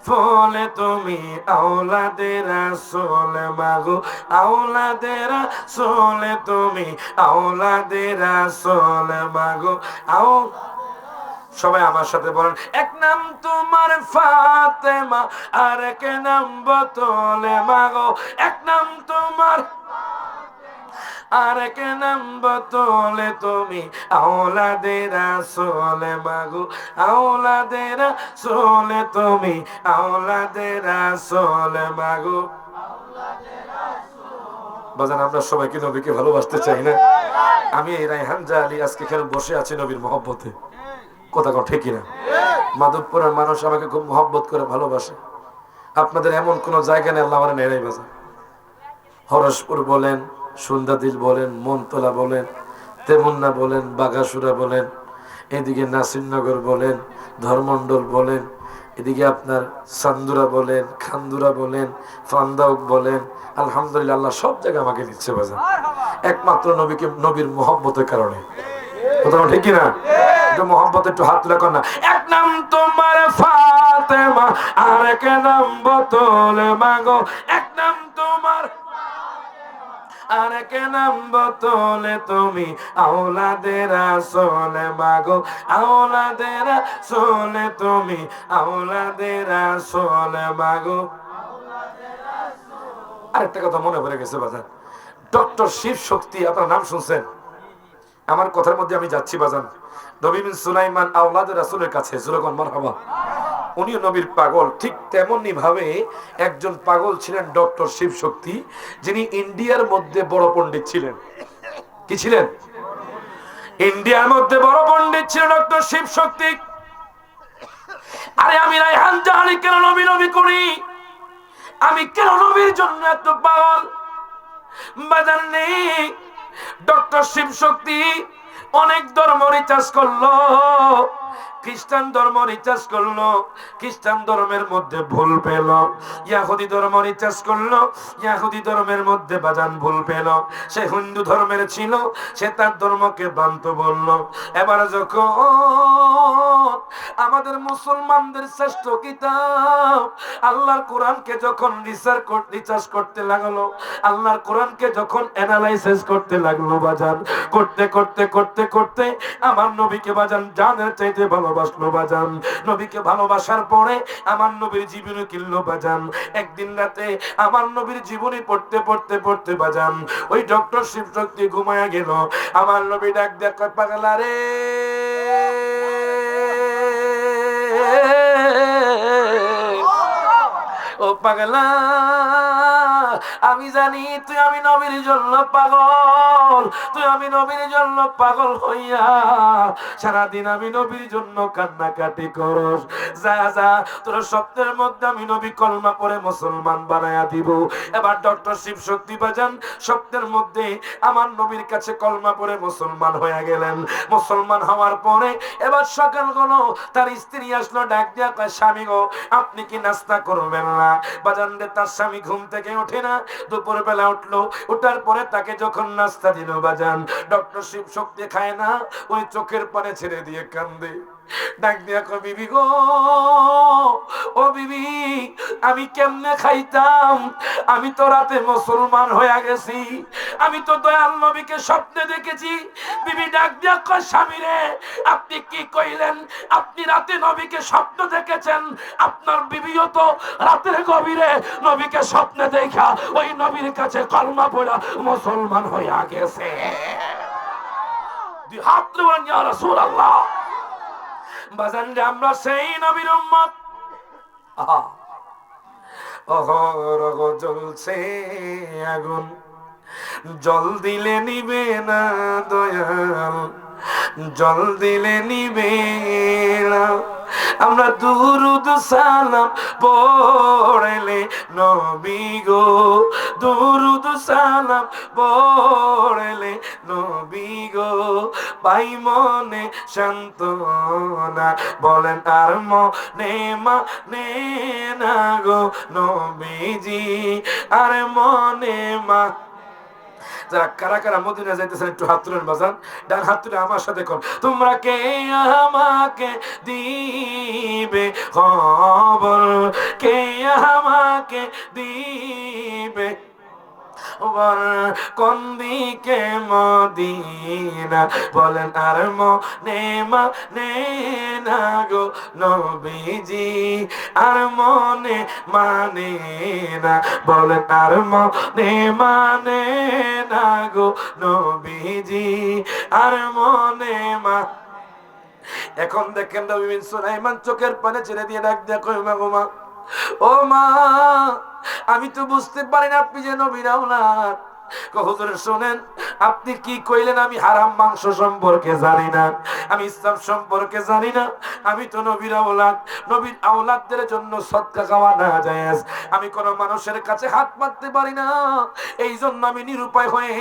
[SPEAKER 1] ফলে তুমি আওলাদে রাসূল মাগো, আওলাদে রাসূল তুমি আওলাদে রাসূল মাগো। সবাই আমার সাথে বলেন, এক নাম তোমার ফাতেমা আর এক নাম বতলে মাগো, এক নাম তোমার আরেক নাম বতলে তুমি আওলাদে রাসূল মাগো আওলাদে রাসূল তুমি আওলাদে রাসূল মাগো। বাজান আমরা সবাই কি নবীকে ভালোবাসতে চাই না? আমি এই রায়হান জালি আজকে এখানে বসে আছি নবীর মহব্বতে, কথা কও ঠিক না? মাধবপুরের মানুষ আমাকে খুব মহব্বত করে ভালোবাসে। আপনাদের এমন কোন জায়গা নেই আল্লাহ আমার নেই বাজান। হরসপুর বলেন, সুন্দাদিল বলেন, মনতলা বলেন, তেমুন্না বলেন, বাগাসুরা বলেন, এদিকে নাসিরনগর বলেন, ধর্মন্ডল বলেন, এদিকে আপনার সান্দুরা বলেন, খান্দুরা বলেন, ফান্দাউক বলেন, আলহামদুলিল্লাহ আল্লাহ সব জায়গায় আমাকে দিচ্ছে বাজান, একমাত্র নবীকে নবীর মহব্বতের কারণে। কথা ঠিক কিনা? একটু মহব্বত একটু হাত তুলে কর না। এক নাম তোমার ফাতেমা আর এক নাম বোতল মাগো, এক নাম তোমার আর এক নাম বোতলে তুমি আওলাদে রাসূল মাগো আওলাদে রাসূল তুমি আওলাদে রাসূল মাগো। আরেকটা কথা মনে পড়ে গেছে বাজান, ডক্টর শিব শক্তি, আপনার নাম শুনছেন? আমার কথার মধ্যে আমি যাচ্ছি বাজান। নবী বিন সুলাইমান আওলাদে রাসূলের কাছে, সুলতান মারহাবা, উনিও নবীর পাগল। ঠিক তেমনি ভাবে একজন পাগল ছিলেন ডক্টর শিব শক্তি, যিনি ইন্ডিয়ার মধ্যে বড় পণ্ডিত ছিলেন। কি ছিলেন? ইন্ডিয়ার মধ্যে বড় পণ্ডিত ছিলেন ডক্টর শিব শক্তি। আরে আমি রায়হান জাহালি কেন নবী নবী করি? আমি কেন নবীর জন্য এত পাগল? বাজান নেই, ডক্টর শিব শক্তি অনেক ধর্ম রিচার্জ করলো, খ্রিস্টান ধর্ম রিচার্জ করলো, খ্রিস্টান ধর্মের মধ্যে ভুল পেল, ইয়াহুদি ধর্ম রিচার্জ করলো, ইয়াহুদি ধর্মের মধ্যে বাজান ভুল পেল, সে হিন্দু ধর্মের ছিল, সে তার ধর্মকে ভ্রান্ত বলল। এবার যখন আমাদের মুসলমানদের শ্রেষ্ঠ কিতাব আল্লাহর কোরআনকে যখন রিসার্চ করতে লাগলো, আল্লাহর কোরআনকে যখন অ্যানালাইসিস করতে লাগলো বাজান, করতে করতে করতে করতে আমার নবীকে বাজান জানের চাইতে ভালোবাসলো বাজান। নবীকে ভালোবাসার পরে আমার নবীর জীবনী কিনলো বাজান। একদিন রাতে আমার নবীর জীবনী পড়তে পড়তে পড়তে বাজান ওই ডক্টর শিব শক্তি ঘুমায়া গেল। আমার নবী ডাক দেখ, পাগলা রে ও পাগলা, আমি জানি তুই আমি নবীর জন্য পাগল, তুই আমি নবীর জন্য পাগল হইয়া সারাদিন আমি নবীর জন্য কান্নাকাটি করস। যা যা, তোর স্বপ্নের মধ্যে আমি নবী কলমা পড়ে মুসলমান বানায়া দিব। এবার ডক্টর শিব শক্তি বাজান স্বপ্নের মধ্যে আমার নবীর কাছে কলমা পড়ে মুসলমান হয়ে গেলেন। মুসলমান হওয়ার পরে এবার সকাল হলো, তার স্ত্রী আসলো, ডাক দিয়া কয়, স্বামী গো আপনি কি নাস্তা করবেন না? বাজান রে, তার স্বামী ঘুম থেকে ওঠে না, দুপুর বেলা উঠলো, ওঠার পরে তাকে যখন নাস্তা দিল বাজান, ডক্টর শিব শক্তি খায় না, ওই চোখের পানে ছেড়ে দিয়ে কান্দে। ডাক দিয়া কয়, বিবি গো, ও বিবি, আমি কেমনে খাইতাম? আমি তো রাতে মুসলমান হয়ে গেছি, আমি তো দয়াল নবীকে স্বপ্নে দেখেছি। বিবি ডাক দিয়া কয়, স্বামী রে আপনি কি কইলেন? আপনি রাতে নবীকে স্বপ্ন দেখেছেন? আপনার বিবিও তো রাতের গভীরে নবীকে স্বপ্নে দেখা ওই নবীর কাছে কলমা পড়া মুসলমান হয়ে গেছে। দুই হাত তুলে বলেন, ইয়া রাসূলুল্লাহ। বাজান রে, আমরা সেই নবীর উম্মত। অহরহ জ্বলছে আগুন, জল দিলে নিবে না দয়াল, জল দিলে নিবে না। আমরা দুরুদ সালাম পড়লে নবী গো, দুরুদ সালাম পড়লে নবী গো, পাই মনে সান্ত্বনা, বলেন আর মনে মানে না গো নবীজি, আর মনে মা। যারা কারা কারা মদিনা যাইতেছেন একটু হাত তুলেন বাজান, ডান হাত তুলে আমার সাথে কোন, তোমরা কে আমাকে দিবে খবর, কে আমাকে দিবে কোন দিকে মদিনা বলেন আর মনে মানে না গো নবীজি আর মনে মানে না বলেন আর মনে মানে না গো নবীজি আর মনে এখন দেখেন নবী বিন সুলাইমান চোখের পানি ছেড়ে দিয়ে ডাক দেয়া কই মা গো মা, ও মা আমি তো বুঝতে পারি না আপনি যে নবীর আওলাদ। হুজুর শুনেন, আপনি কি কইলেন? আমি হারাম মাংস সম্পর্কে জানি না, আমি ইসলাম সম্পর্কে জানি না, আমি তো নবীর আওলাদ। নবীর আওলাদদের জন্য সদকা খাওয়া না জায়েজ। আমি কোন মানুষের কাছে হাত মারতে পারি না, এই জন্য আমি নিরুপায় হয়ে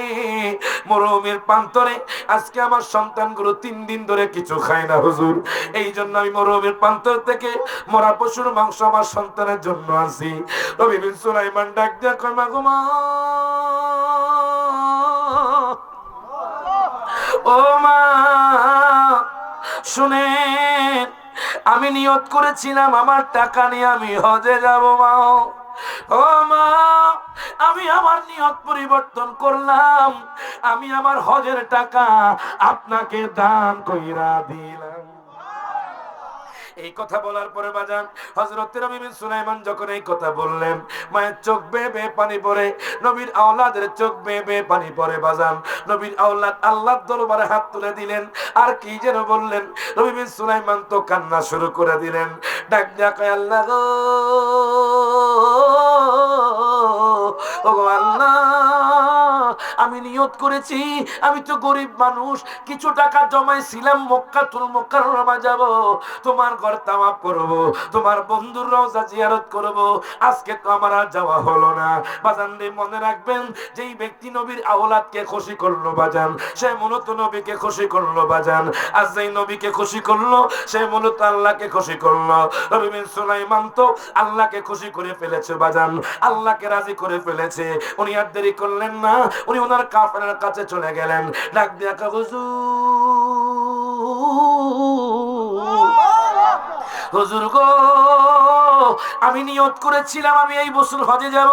[SPEAKER 1] মরুভূমির প্রান্তরে আজকে আমার সন্তানগুলো 3 দিন ধরে কিছু খায় না হুজুর। এই জন্য আমি মরুভূমির প্রান্তর থেকে মরা পশুর মাংস আমার সন্তানের জন্য আনছি। নবী বিন সুলাইমান ডাক দিয়া কয় মা গো মা, ও মা শুনেন, আমি নিয়ত করেছিলাম আমার টাকা নিয়ে আমি হজে যাব মা। ও মা আমি আমার নিয়ত পরিবর্তন করলাম, আমি আমার হজের টাকা আপনাকে দান কইরা দিলাম। এই কথা বলার পরে বাজান হযরত নবী বিন সুলাইমান যখন এই কথা বললেন, মায়ের চোখ বেয়ে বেয়ে পানি পড়ে, নবীর আওলাদের চোখ বেয়ে বেয়ে পানি পড়ে। বাজান নবীর আওলাদ আল্লাহর দরবারে হাত তুলে দিলেন, আর কি যেন বললেন। নবী বিন সুলাইমান তো কান্না শুরু করে দিলেন, ডাক দিয়া কয় আল্লাহ গো, ও গো আল্লাহ, আমি নিয়ত করেছি, আমি তো গরিব মানুষ, কিছু টাকা জমাইছিলাম মক্কাতুল মুকাররমা যাব, তোমার ঘর তাওয়াফ করব, তোমার বন্ধুর রওজা জিয়ারত করব। আজকে তো আমার আর যাওয়া হলো না। বাজান রে মনে রাখবেন, যেই ব্যক্তি নবীর আওলাদকে খুশি করলো বাজান, সে মূলত নবীকে খুশি করলো বাজান। আর যেই নবীকে খুশি করলো সে মূলত আল্লাহকে খুশি করলো। নবী বিন সুলাইমান তো আল্লাহকে খুশি করে ফেলেছে বাজান, আল্লাহকে রাজি করে ফেলেছে। উনি আর দেরি করলেন না, উনি ওনার কাফেলার কাছে চলে গেলেন। ডাক দিয়া কয় হুজুর গো, আমি নিয়ত করেছিলাম আমি এই বছর হজে যাব,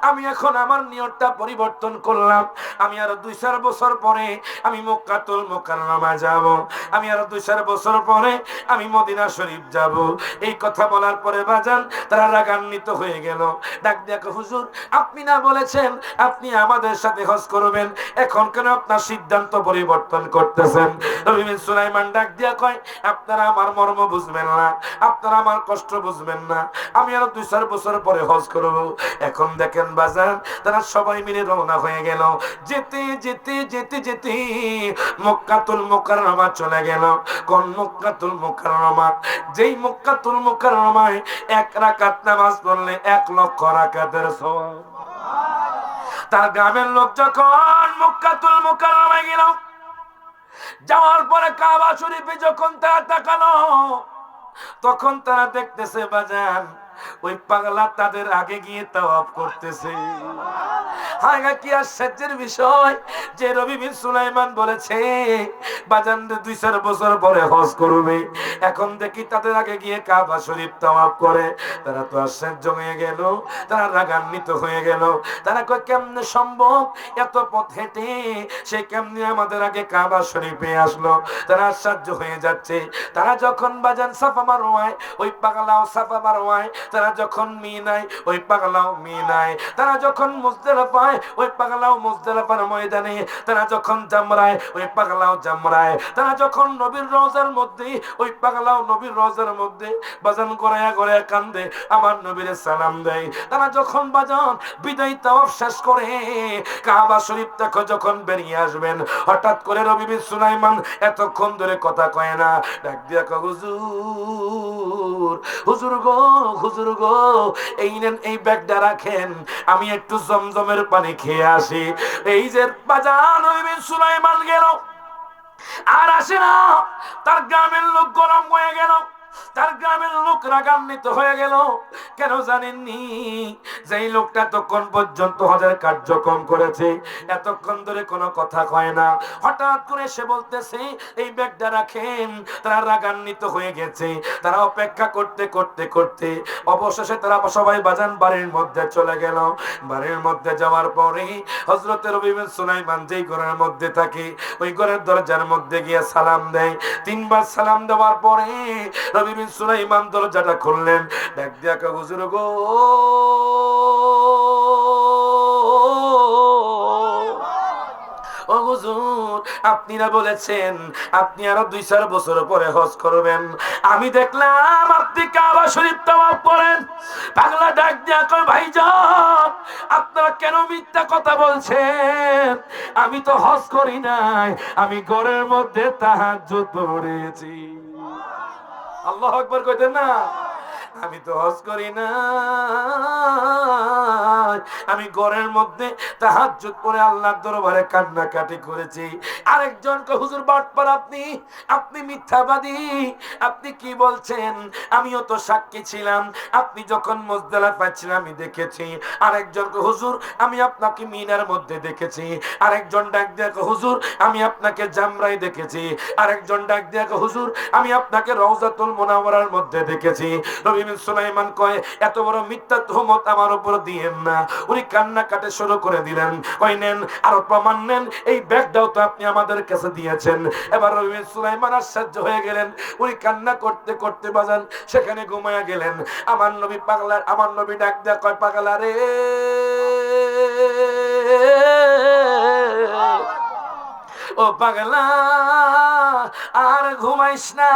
[SPEAKER 1] আমি এখন আমার নিয়তটা পরিবর্তন করলাম। আমি আরো 2-4 বছর পরে আমি মক্কাতুল মুকাররমা যাব, আমি আরো 2-4 বছর পরে আমি মদিনা শরীফ যাব। এই কথা বলার পরে বাজান তারা রাগান্বিত হয়ে গেল। ডাক দিয়া কয় হুজুর, আপনি না বলেছেন আপনি আমাদের সাথে হজ করবেন, এখন কেন আপনার সিদ্ধান্ত পরিবর্তন করতেছেন? নবী বিন সুলাইমান ডাক দিয়া কয়, আপনারা আমার মর্ম বুঝবেন না, আপনারা আমার কষ্ট বুঝবেন না, আমি আরো 2-4 বছর পরে হজ করব। এখন দেখেন বাজার তারা সবাই মিলে রওনা হয়ে গেল। যেতে যেতে যেতে যেতে মক্কাতুল মুকাররমা চলে গেল। কোন মক্কাতুল মুকাররমা? যেই মক্কাতুল মুকাররমায় 1 রাকাত নামাজ পড়লে 1 লক্ষ রাকাতের সওয়াব। তার গ্রামের লোক যখন মক্কাতুল মুকাররমায় গেল, যাওয়ার পরে কাবা শরীফে যখন তারা তাকালো, তখন তারা দেখতেছে বাজান ওই পাগলা তাদের আগে গিয়ে তাওয়াফ করতেছে। হায় কি আশ্চর্যের বিষয় যে নবী বিন সুলাইমান বলেছে বাজান 2-4 বছর পরে হজ করবে, এখন দেখি তাদের আগে গিয়ে কাবা শরীফ তাওয়াফ করে। তারা তো আশ্চর্য হয়ে গেল, তারা রাগান্বিত হয়ে গেল। তারা কয় কেমনে সম্ভব, এত পথ হেঁটে সে কেমনে আমাদের আগে কাবা শরীফে আসলো? তারা আশ্চর্য হয়ে যাচ্ছে। তারা যখন বাজান সাফা মারওয়ায়, ওই পাগলাও সাফা মারওয়ায়, তারা যখন মিনায়, ওই পাগলাও মিনায়, তারা যখন মুজদালিফায়, ওই পাগলাও মুজদালিফার ময়দানে, তারা যখন জামরায়, ওই পাগলাও জামরায়, তারা যখন নবীর রওজার মধ্যে, ওই পাগলাও নবীর রওজার মধ্যে বাজান গড়ায়া গড়ায়া কান্দে, আমার নবীরে সালাম দেয়। তারা যখন বাজান বিদায় তাওয়াফ শেষ করে কাবা শরীফ থেকে যখন বেরিয়ে আসবেন, হঠাৎ করে নবী বিন সুলাইমান এতক্ষণ ধরে কথা কয় না, ডাক দিয়া কয় হুজুর, হুজুর গো, হুজুর গো, এই নেন এই ব্যাগটা রাখেন, আমি একটু জমজমের পানি খেয়ে আসি। এই যে বাজান নবী বিন সুলাইমান গেল, আর আসে না। তার গ্রামের লোক গরম হয়ে গেল। তার গ্রামের লোক রাগান্বিত হয়ে গেল। কেন জানেননি? যেই লোকটা তখন পর্যন্ত হজের কার্যক্রম করেছে, এতক্ষণ ধরে কোনো কথা কয় না, হঠাৎ করে সে বলতেছে এই ব্যাগটা রাখেন। তারা রাগান্বিত হয়ে গেছে। তারা অপেক্ষা করতে করতে করতে অবশেষে তারা সবাই বাজান বাড়ির মধ্যে চলে গেল। বাড়ির মধ্যে যাওয়ার পরে হযরত রবি বিন সুলাইমান যেই ঘরের মধ্যে থাকে, ওই ঘরের দরজার মধ্যে গিয়ে সালাম দেয়। 3 বার সালাম দেওয়ার পরে রবি বিন সুলাইমান দরজাটা খুললেন। ডাক দিয়া কয়, হুজুর গো, ও হুজুর, আপনিরা বলেছেন আপনি আরো 2-4 বছর পরে হজ করবেন। আমি দেখলাম আপনি কাবা শরীফ তাওয়াফ করেন। পাগলা ডাক দিয়া কয়, ভাইজান আপনারা কেন মিথ্যা কথা বলছেন? আমি তো হজ করি নাই, আমি ঘরের মধ্যে তাহাজ্জুদ পড়েছি। আল্লাহু আকবার কইতেন না? আমি তো হজ করি না, আমি ঘরের মধ্যে তাহাজ্জুদ পড়ে আল্লাহর দরবারে কান্নাকাটি করেছি। আরেকজন কয়, হুজুর বাটপার আপনি, আপনি মিথ্যাবাদী, আপনি কি বলছেন? আমিও তো সাক্ষী ছিলাম, আপনি যখন মুজদালিফায় ছিলেন আমি দেখেছি। আরেকজন কয়, হুজুর আমি আপনাকে মিনার মধ্যে দেখেছি। আরেকজন ডাক দিয়ে কয়, হুজুর আমি আপনাকে জামরায় দেখেছি। আরেকজন ডাক দিয়ে কয়, হুজুর আমি আপনাকে রওজাতুল মুনাওয়ারার মধ্যে দেখেছি। নবী সুলাইমান কয়, এত বড় মিথ্যা তুহমত আমার উপর দিয়েন না। উনি কান্না কাটে শুরু করে দিলেন। কই নেন, আর প্রমাণ নেন, এই ব্যাগটাও তো আপনি আমাদের কাছে দিয়েছেন। এবার নবী সুলাইমান আশ্চর্য হয়ে গেলেন। উনি কান্না করতে করতে বাজান সেখানে ঘুমায়া গেলেন। আমার নবী পাগলা, আমার নবী ডাক দেয়া কয়, পাগলা রে, ও পাগলা আর ঘুমাইস না,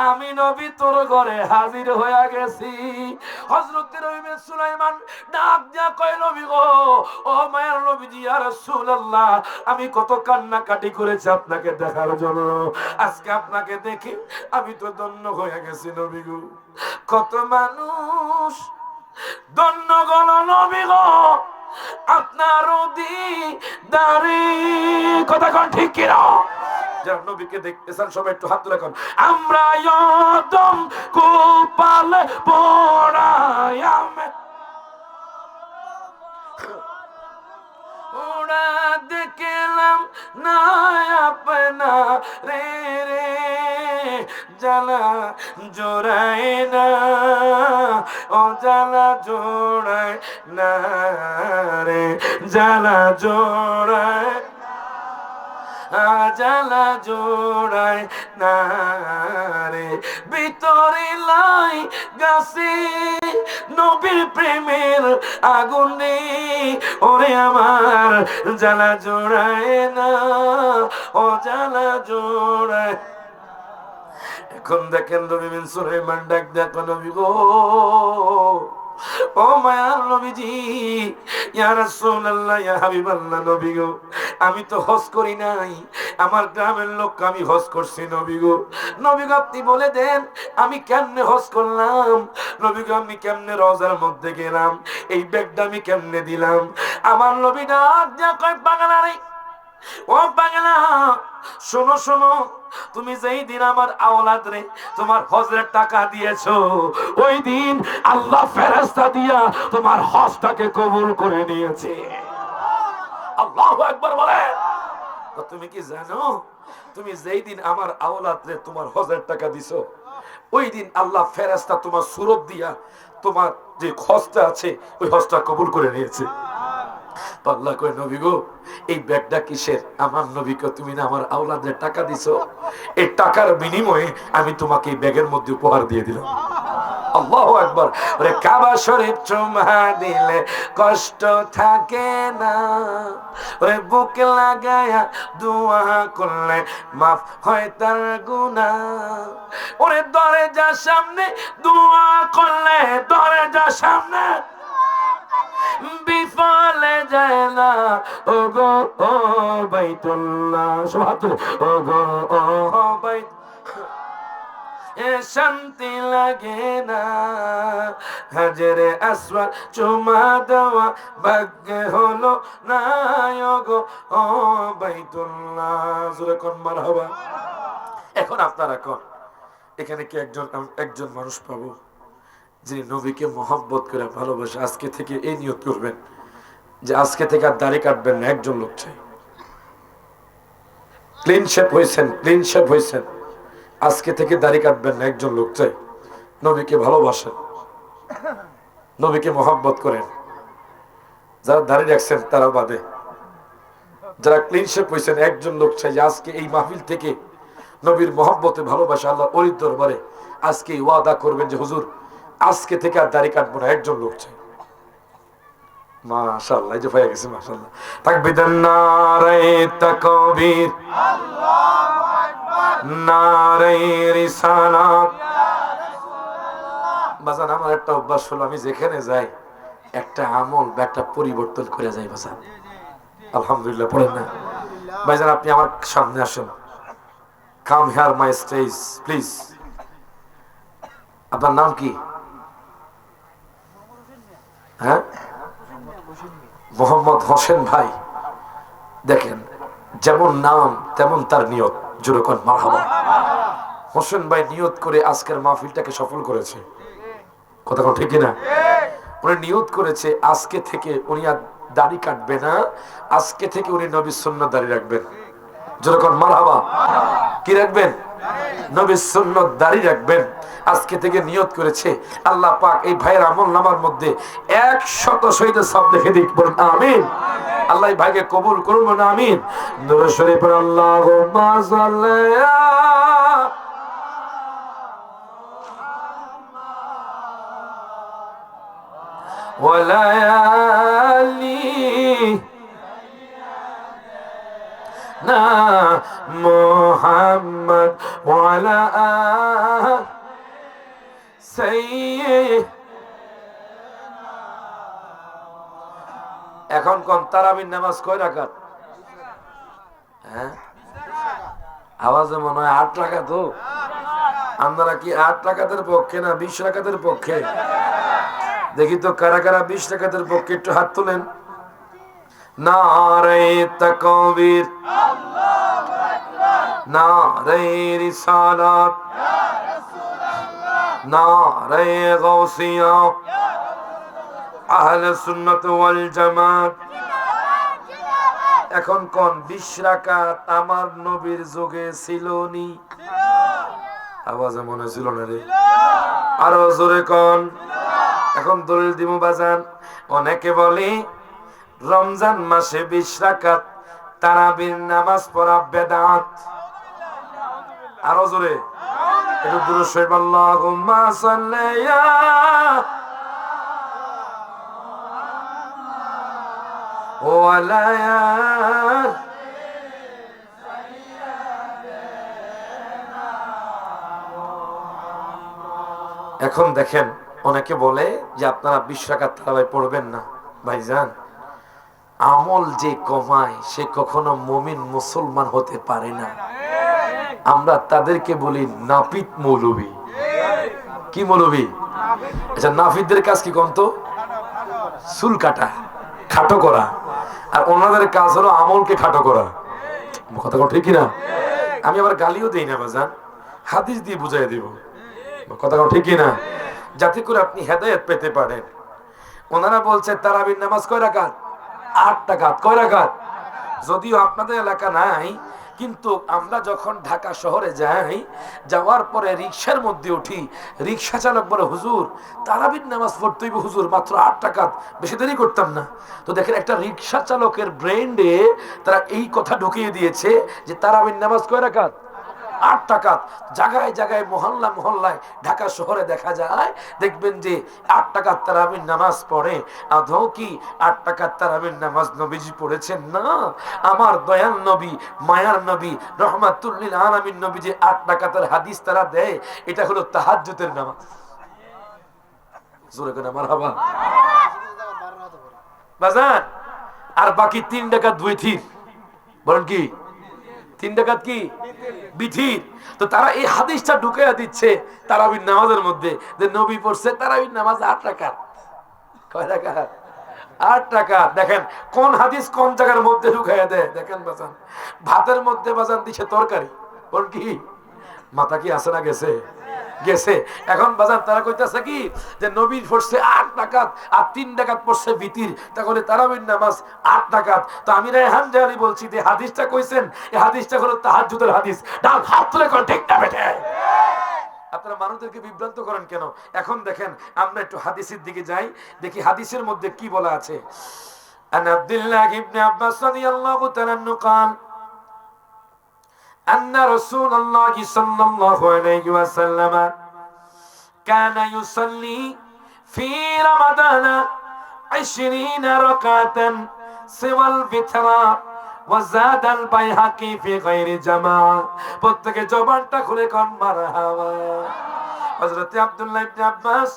[SPEAKER 1] আমি নবী তোর ঘরে হাজির হয়ে গেছি। হযরত নবী সুলাইমান ডাক দিয়া কয়, নবী গো, ও মায়ের নবীজি ইয়া রাসূলুল্লাহ, আমি কত কান্নাকাটি করেছি আপনাকে দেখার জন্য। আজকে আপনাকে দেখি আমি তো ধন্য হয়ে গেছি নবী গো। কত মানুষ ধন্য গল নবী গো আপনার দিদারে। কথা কোন ঠিক কিনা? যারা নবীকে দেখতেছেন সবাই একটু হাত তুলে কোন, আমরা ইয়দম কোপাল পড়ায়াম ওরা দেখলাম না আপনা রে রে, জ্বালা জোড়ায় না, ও জ্বালা জোড়ায় না রে, জ্বালা জোড়ায়, জ্বালা জোড়ায় না রে, ভিতরে লাই গাছে নবীর প্রেমের আগুনে, ওরে আমার জ্বালা জোড়ায় না, ও জ্বালা জোড়ায়। এখন দেখেন নবী বিন সুলাইমান ডাক দেখো, নবী গো, ও মায়ার নবীজি, ইয়া রাসূলুল্লাহ, ইয়া হাবিবাল্লাহ, নবী গো, আমি তো হজ করি নাই, আমার গ্রামের লোক আমি হজ করছি নবী গো। নবী গো আপনি বলে দেন আমি কেমনে হজ করলাম? নবী গো আমি কেমনে রওজার মধ্যে গেলাম? এই ব্যাগটা আমি কেমনে দিলাম? আমার নবী ডাক দিয়া কয়, পাগলা রে, ও পাগলা, শোনো শোনো, তুমি যেই দিন আমার আওলাদ রে তোমার হজের টাকা দিয়েছো, ওই দিন আল্লাহ ফেরেশতা দিয়া তোমার হজটাকে কবুল করে নিয়েছে। আল্লাহু আকবার বলেন। তুমি কি জানো, তুমি যেই দিন আমার আওলাদ রে তোমার হজের টাকা দিছো, ওই দিন আল্লাহ ফেরেশতা তোমার সুরত দিয়া তোমার যে হজটা আছে ওই হজটা কবুল করে নিয়েছে। পাগলা কয়, নবী গো এই ব্যাগটা কিসের? আমার নবীকে তুমি না আমার আওলাদের টাকা দিছো, এই টাকার বিনিময়ে আমি তোমাকে এই ব্যাগের মধ্যে উপহার দিয়ে দিলাম। আল্লাহু আকবার। ওরে কাবা শরীফ চুমা দিলে কষ্ট থাকে না, ওরে বুক লাগায়া দোয়া করলে মাফ হয় তার গুনাহ, ওরে দরজার সামনে দোয়া করলে দরজার সামনে বিফলে যায় না, ও গো ও বাইতুল্লাহ, সুবহানাল্লাহ, ও গো ও বাইত এ শান্তি লাগে না, হাজরে আসওয়াদ চুমা দেওয়া ভাগ্যে হলো না, ও গো ও বাইতুল্লাহ। জোরে কোন মারহাবা। এখন আপনারা কোন, এখানে কি একজন মানুষ পাবো যিনি নবীকে মহব্বত করে ভালোবাসে? আজকে থেকে এই নিয়ত করবেন যে আজকে থেকে আর দাড়ি কাটবেন না। একজন লোক চাই। ক্লিন শেপ হয়েছেন, আজকে থেকে দাড়ি কাটবেন না। একজন লোক চাই নবীকে ভালোবাসেন, নবীকে মহব্বত করেন। যারা দাড়ি রাখছেন তারা বাদে, যারা ক্লিন শেপ হয়েছেন, একজন লোক চাই যে আজকে এই মাহফিল থেকে নবীর মহব্বতে ভালোবাসা আল্লাহ ওই দরবারে আজকে ওয়াদা করবেন যে হুজুর আজকে থেকে আর দাড়ি কাটবো না। একজন লোক চাই। মাশাআল্লাহ, এই যে হয়ে গেছে। মাশাআল্লাহ, তাকবীর, নারে তাকবীর, আল্লাহু আকবার, নারে রিসালাত, ইয়া রাসূলুল্লাহ। বাজান, আমার একটা অভ্যাস হলো, আমি যেখানে যাই একটা আমল বা একটা পরিবর্তন করে যাই। বাজান আলহামদুলিল্লাহ পড়েন না? ভাইজান আপনি আমার সামনে আসুন। Come here my stage please. আপনার নাম কি? হ্যাঁ, মোহাম্মদ হোসেন ভাই। দেখেন, যেমন নাম তেমন তার নিয়ত। জোরে কোন মারহাবা। হোসেন ভাই নিয়ত করে আজকের মাহফিলটাকে সফল করেছে। কথা কোন ঠিক না? উনি নিয়ত করেছে আজকে থেকে উনি আর দাড়ি কাটবে না, আজকে থেকে উনি নবীর সুন্নাত দাড়ি রাখবেন। জোরে কোন মারহাবা। কি রাখবেন? নবীর সুন্নাত দাড়ি রাখবেন। আজকে থেকে নিয়ত করেছে। আল্লাহ পাক এই ভাইয়ের আমল নামার মধ্যে 100 শহীদের সওয়াব লিখে দিক। বলুন আমিন। আল্লাহ এই ভাইকে কবুল করুন। বলুন আমিন। দরুদ শরীফ পড়ুন। আল্লাহুম্মা সাল্লি ওয়ালায়ালি না মুহাম্মদ ওয়ালা সাইয়্যিদ। এখন কোন তারাবির নামাজ কয় রাকাত? হ্যাঁ, আওয়াজে মনে হয় 8 রাকাত। তো আপনারা কি 8 রাকাতের পক্ষে না 20 রাকাতের পক্ষে? দেখি তো কারা কারা 20 রাকাতের পক্ষে, একটু হাত তোলেন। নারে তাকবীর, আল্লাহু আকবার, নারে রিসালাত, ইয়া রাসূলুল্লাহ, নারে গাউসিয়া, ইয়া রাসূলুল্লাহ, আহলে সুন্নাত ওয়াল জামাত। এখন কোন 20 রাকাত আমার নবীর যুগে ছিলনি? আওয়াজে মনে ছিল না রে? আরো জোরে কোন। এখন দলিল দিমু বাজান। অনেকে বলে রমজান মাসে 20 রাকাত তারাবির নামাজ পড়া বেদাত। আরো জোরে একটু দরুদ শরীফ। আল্লাহুম্মা সাল্লি ওয়ালায়া। এখন দেখেন, অনেকে বলে যে আপনারা 20 রাকাত তারাবি পড়বেন না। ভাইজান, আমল যে কমায় সে কখনো মুমিন মুসলমান হতে পারে না। আমরা তাদেরকে বলি নাপিত মৌলবী। কি মৌলবী? আচ্ছা, নাপিতদের কাজ কি কোন তো? চুল কাটা, খাটো করা। আর ওনাদের কাজ হলো আমলকে খাটো করা। কথা কোন ঠিক না? আমি আবার গালিও দেই না বাজান, হাদিস দিয়ে বুঝাই দিব। কথা কোন ঠিক না? যাতে করে আপনি হেদায়েত পেতে পারেন। ওনারা বলছে তারাবির নামাজ কয় রাকাত? 8 রাকাত। কয় রাকাত? যদিও আপনাদের এলাকা নাই, কিন্তু আমরা যখন ঢাকা শহরে যাই, যাওয়ার পরে রিকশার মধ্যে উঠি, রিকশা চালক বলে হুজুর তারাবির নামাজ পড়তেই হুজুর, মাত্র 8 রাকাত, বেশি দেরি করতাম না। তো দেখেন, একটা রিকশা চালকের ব্রেইনে তারা এই কথা ঢুকিয়ে দিয়েছে যে তারাবির নামাজ কয় রাকাত? 8 রাকাত। জায়গায় জায়গায় মহল্লা মহল্লায় ঢাকা শহরে দেখা যায়, দেখবেন যে 8 রাকাত তারাবির নামাজ পড়ে। আদৌ কি 8 রাকাত তারাবির নামাজ নবীজি পড়েছেন? না, আমার দয়াল নবী, মায়ার নবী, রহমাতুল লিল আলামিন নবী যে 8 রাকাতের হাদিস তারা দেয়, এটা হলো তাহাজ্জুদের নামাজ। জোরে করে মারহাবা। বাজান, আর বাকি 3 রাকাত বিথির। বলেন কি 3 রাকাত কি বিথির? তো তারা এই হাদিসটা ঢুকাইয়া দিচ্ছে তারাবির নামাজের মধ্যে, যে নবী পড়ছে তারাবির নামাজ 8 রাকাত। কয় রাকাত? 8 রাকাত। দেখেন কোন হাদিস কোন জায়গার মধ্যে ঢুকাইয়া দেয়। দেখেন বাজান, ভাতের মধ্যে বাজান দিছে তরকারি। বল কি মাথা কি আছে না গেছে? গেছে। এখন বাজার তারা কইতাছে কি যে নবী পড়ছে 8 রাকাত আর 3 রাকাত পড়ছে বিতির, তাহলে তারাবির নামাজ 8 রাকাত। তো আমি রায়হান জালি বলছি যে হাদিসটা কইছেন, এই হাদিসটা হলো তাহাজ্জুদের হাদিস। ডান হাত তুলে কোন ঠিক না বেঠে? আপনারা মানুষদেরকে বিভ্রান্ত করেন কেন? এখন দেখেন আমরা একটু হাদিসের দিকে যাই, দেখি হাদিসের মধ্যে কি বলা আছে। আন আব্দুল্লাহ ইবনে আব্বাস রাদিয়াল্লাহু তাআলা قال أن رسول الله صلى الله عليه وسلم كان يصلي في رمضان 20 ركعة سوى الوتر وزاد البيهقي في غير جماعة। প্রত্যেকে জবানটা খুলে কোন মারহাবা। হযরত আব্দুল্লাহ ইবনে আব্বাস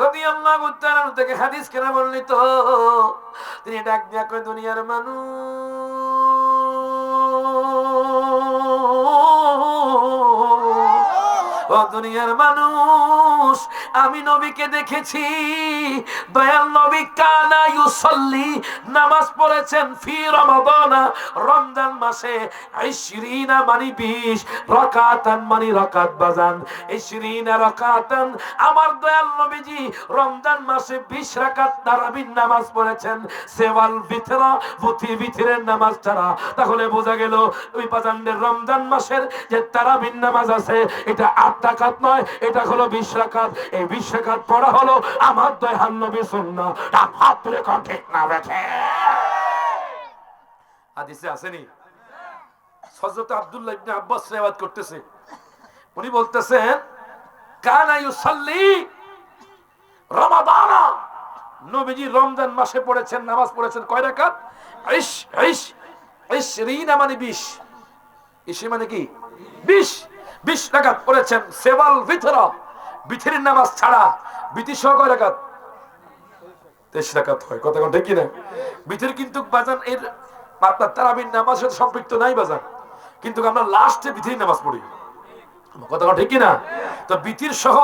[SPEAKER 1] রাদিয়াল্লাহু তাআলা থেকে হাদিস কেন বর্ণিত, তিনি ডাক দিয়া কয় দুনিয়ার মানুষ, ও দুনিয়ার মানুষ, আমি নবীকে দেখেছি, দয়াল নবী কানা ইউসাল্লি, নামাজ পড়েছেন, ফি রমাদান, রমজান মাসে, 20 মানে 20, রাকাতান মানে রাকাত বাজান, 20 রাকাতান। আমার দয়াল নবীজি রমজান মাসে 20 রাকাত তারাবির নামাজ পড়েছেন, সেওয়াল বিতরা, বিতরের নামাজ ছাড়া। তাহলে বোঝা গেল ওই বাজানদের রমজান মাসের যে তারাবির নামাজ আছে এটা 8 রাকাত নয়, এটা হলো 20 রাকাত। এই 20 রাকাত পড়া হলো আমার দয়াল নবীর সুন্নাহ। তার হাত তুলে কোন ঠিক না বেঠে? হাদিসে আসেনি? হযরত আব্দুল্লাহ ইবনে আব্বাস রিওয়ায়াত করতেছে, উনি বলতেছেন কানা ইউসাল্লি রমাদান, নবীজি রমজান মাসে পড়েছেন, নামাজ পড়েছেন কয় রাকাত? 20 মানে 20, 20 মানে কি 20 রাকাত পড়েছেন, সেওয়াল বিতরা, বিতরের নামাজ ছাড়া। বিতির সহ কয় রাকাত? 23 রাকাত হয়। কথা কোন ঠিক কি না? বিতর কিন্তু বাজান এর আপনার তারাবির নামাজের সাথে সম্পৃক্ত নাই বাজান, কিন্তু আমরা লাস্টে বিতরের নামাজ পড়ি। কথা কোন ঠিক কি না? তো বিতির সহ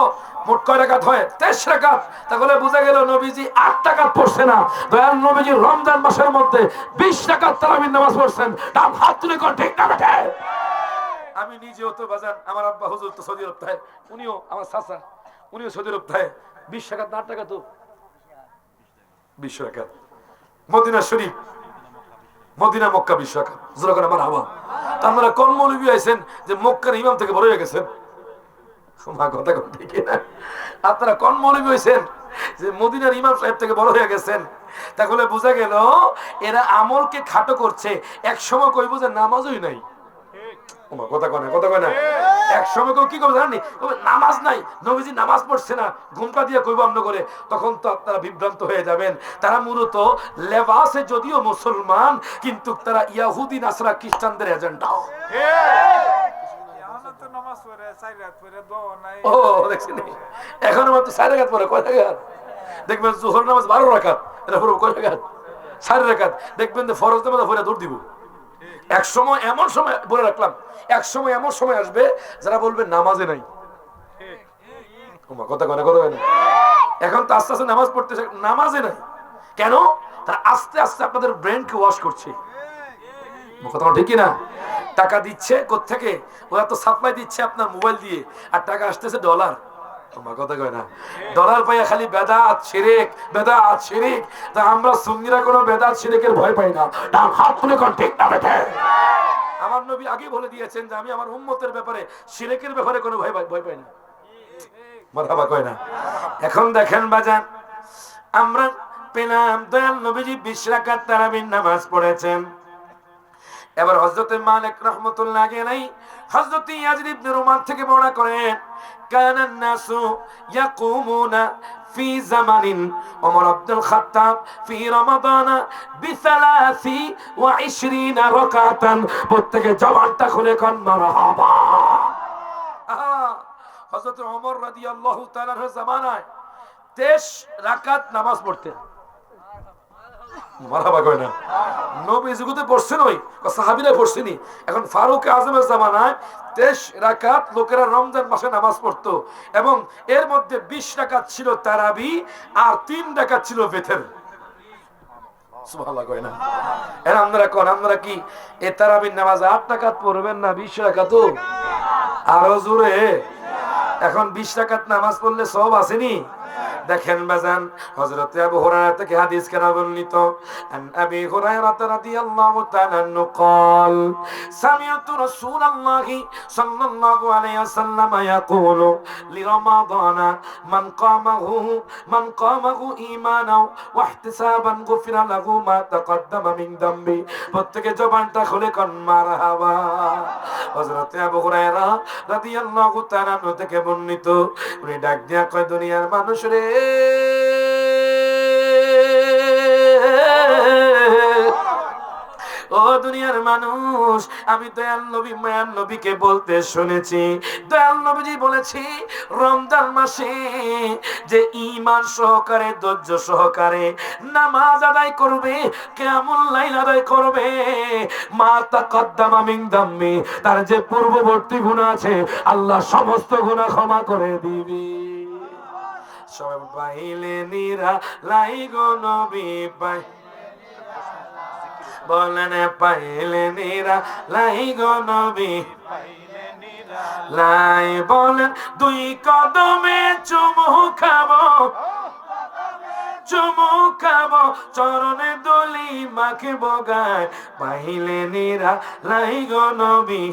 [SPEAKER 1] মোট কয় রাকাত হয়? 23 রাকাত। তাহলে বোঝা গেল নবীজি 8 রাকাত পড়ছে না, দয়াল নবীজি রমজান মাসের মধ্যে 20 রাকাত তারাবির নামাজ পড়ছেন। তার হাত তুলে কোন ঠিক না বেঠে? আমি নিজেও তো বাজান, আমার আব্বা হুজুর তো সৌদি আরব থাকে, উনিও আমার চাচা, উনিও সৌদি আরব থাকে। 20 রাকাত না 8 রাকাত? তো 20 রাকাত। মদিনা শরীফ, মদিনা মক্কা 20 রাকাত। জোরে করে আমার হাওয়া। আপনারা কোন মৌলবী আইছেন যে মক্কার ইমাম থেকে বড় হয়ে গেছেন? কথা ঠিক না? আপনারা কোন মৌলবী হইছেন যে মদিনার ইমাম সাহেব থেকে বড় হয়ে গেছেন? তাহলে বোঝা গেল এরা আমলকে খাটো করছে। এক সময় কইব যে নামাজই নাই। কথা কয় না, কথা কয় না। এক সময় কেউ কি করবে জানেন? নামাজ নাই, নবীজি নামাজ পড়ছে না, ঘুমটা দিয়ে কইব অন্য করে। তখন তো আপনারা বিভ্রান্ত হয়ে যাবেন। তারা মূলত লেবাসে যদিও মুসলমান, কিন্তু তারা ইয়াহুদি নাসরা খ্রিস্টানদের এজেন্ডা। ও দেখছেন, এখন আমার তো 4 রাকাত পড়ে। কয় রাকাত? দেখবেন জোহর নামাজ 12 রাকাত, এটা পুরো কয় রাকাত? 4 রাকাত। দেখবেন যে ফরজ নামাজ পড়ে দৌড় দিব। এক সময় এমন সময় বলে রাখলাম, এক সময় এমন সময় আসবে যারা বলবে নামাজে নাই। কথা কয় না, কথা কয় না। এখন তো আস্তে আস্তে নামাজ পড়তেছে, নামাজে নাই কেন? তারা আস্তে আস্তে আপনাদের ব্রেনকে ওয়াশ করছে। কথা ঠিক না? টাকা দিচ্ছে কোত্থেকে? ওরা তো সাপ্লাই দিচ্ছে আপনার মোবাইল দিয়ে, আর টাকা আসতেছে ডলার। কথা কয় না? ডলার পাইয়া খালি বেদাত শিরক, বেদাত শিরক। তা আমরা সুন্নিরা কোনো বেদাত শিরকের ভয় পাই না। তার হাত তুলে কোন ঠিক না বেঠে? আমার নবী আগে বলে দিয়েছেন যে আমি আমার উম্মতের ব্যাপারে, শিরকের ব্যাপারে কোনো ভয় পাই না। মারহাবা কয় না? এখন দেখেন বাজান, আমরা পেলাম দয়াল নবীজি 20 রাকাত তারাবির নামাজ পড়েছেন। এবার হযরতে মালিক রাহমাতুল্লাহ আলাইহি হযরত ইয়াজিদ ইবনে রুমান থেকে বর্ণনা করেন, কানান নাসু ইয়াকুমুনা ফি জামানিন ওমর আব্দুল খাত্তাব ফি রমাদান বি23 রাকাতান। প্রত্যেকে জবানটা খুলে কোন মারহাবা। হযরত ওমর রাদিয়াল্লাহু তাআলার জামানায় 23 রাকাত নামাজ পড়তেন। মারহাবা কয় না? নবী যুগতে পড়ছেন, ওই সাহাবীরা পড়ছেনি। এখন ফারুক আজমের জামানায় 23 রাকাত লোকেরা রমজান মাসে নামাজ পড়তো, এবং এর মধ্যে 20 রাকাত ছিল তারাবি আর 3 রাকাত ছিল বিতর। সুবহানাল্লাহ কয় না? এর আমরা কি এ তারাবির নামাজ 8 রাকাত পড়বেন না 20 রাকাত? আরো জোরে। এখন 20 রাকাত নামাজ পড়লে সওয়াব আসেনি? দেখেন বাজান, হযরত আবু হুরায়রা থেকে হাদিস কেন বর্ণিত, আন আবি হুরায়রা রাদিয়াল্লাহু তাআলা আনহু قال سمعت رسول الله صلى الله عليه وسلم يقول لرمضان من قامه ঈমানা واحتسابا غفر له ما تقدم من ذنبه। প্রত্যেকে জবানটা খুলে কোন মারহাবা। হযরত আবু হুরায়রা রাদিয়াল্লাহু তাআলা আনহু থেকে বর্ণিত, উনি ডাক দিয়া কয়, দুনিয়ার মানুষ রে, ও দুনিয়ার মানুষ, আমি দয়াল নবী মায়ার নবীকে বলতে শুনেছি, দয়াল নবীজি বলেছি, রমজান মাসে যে ঈমান সহকারে ধৈর্য সহকারে নামাজ আদায় করবে, কিয়ামুল লাইল আদায় করবে, মা তাকাদ্দামা মিন দাম্মি, তার যে পূর্ববর্তী গুনাহ আছে আল্লাহ সমস্ত গুনাহ ক্ষমা করে দিবে। সবাই পাইলে নিরা লাই গো নবী পাই, বলেন পাইলে নিরা লাই গো নবী লাই, বলেন দুই কদমে চুমু খাবো, চুমু খাবো, চরণে দলি মাখিব গায়, পাইলে নিরা লাই গো নবী।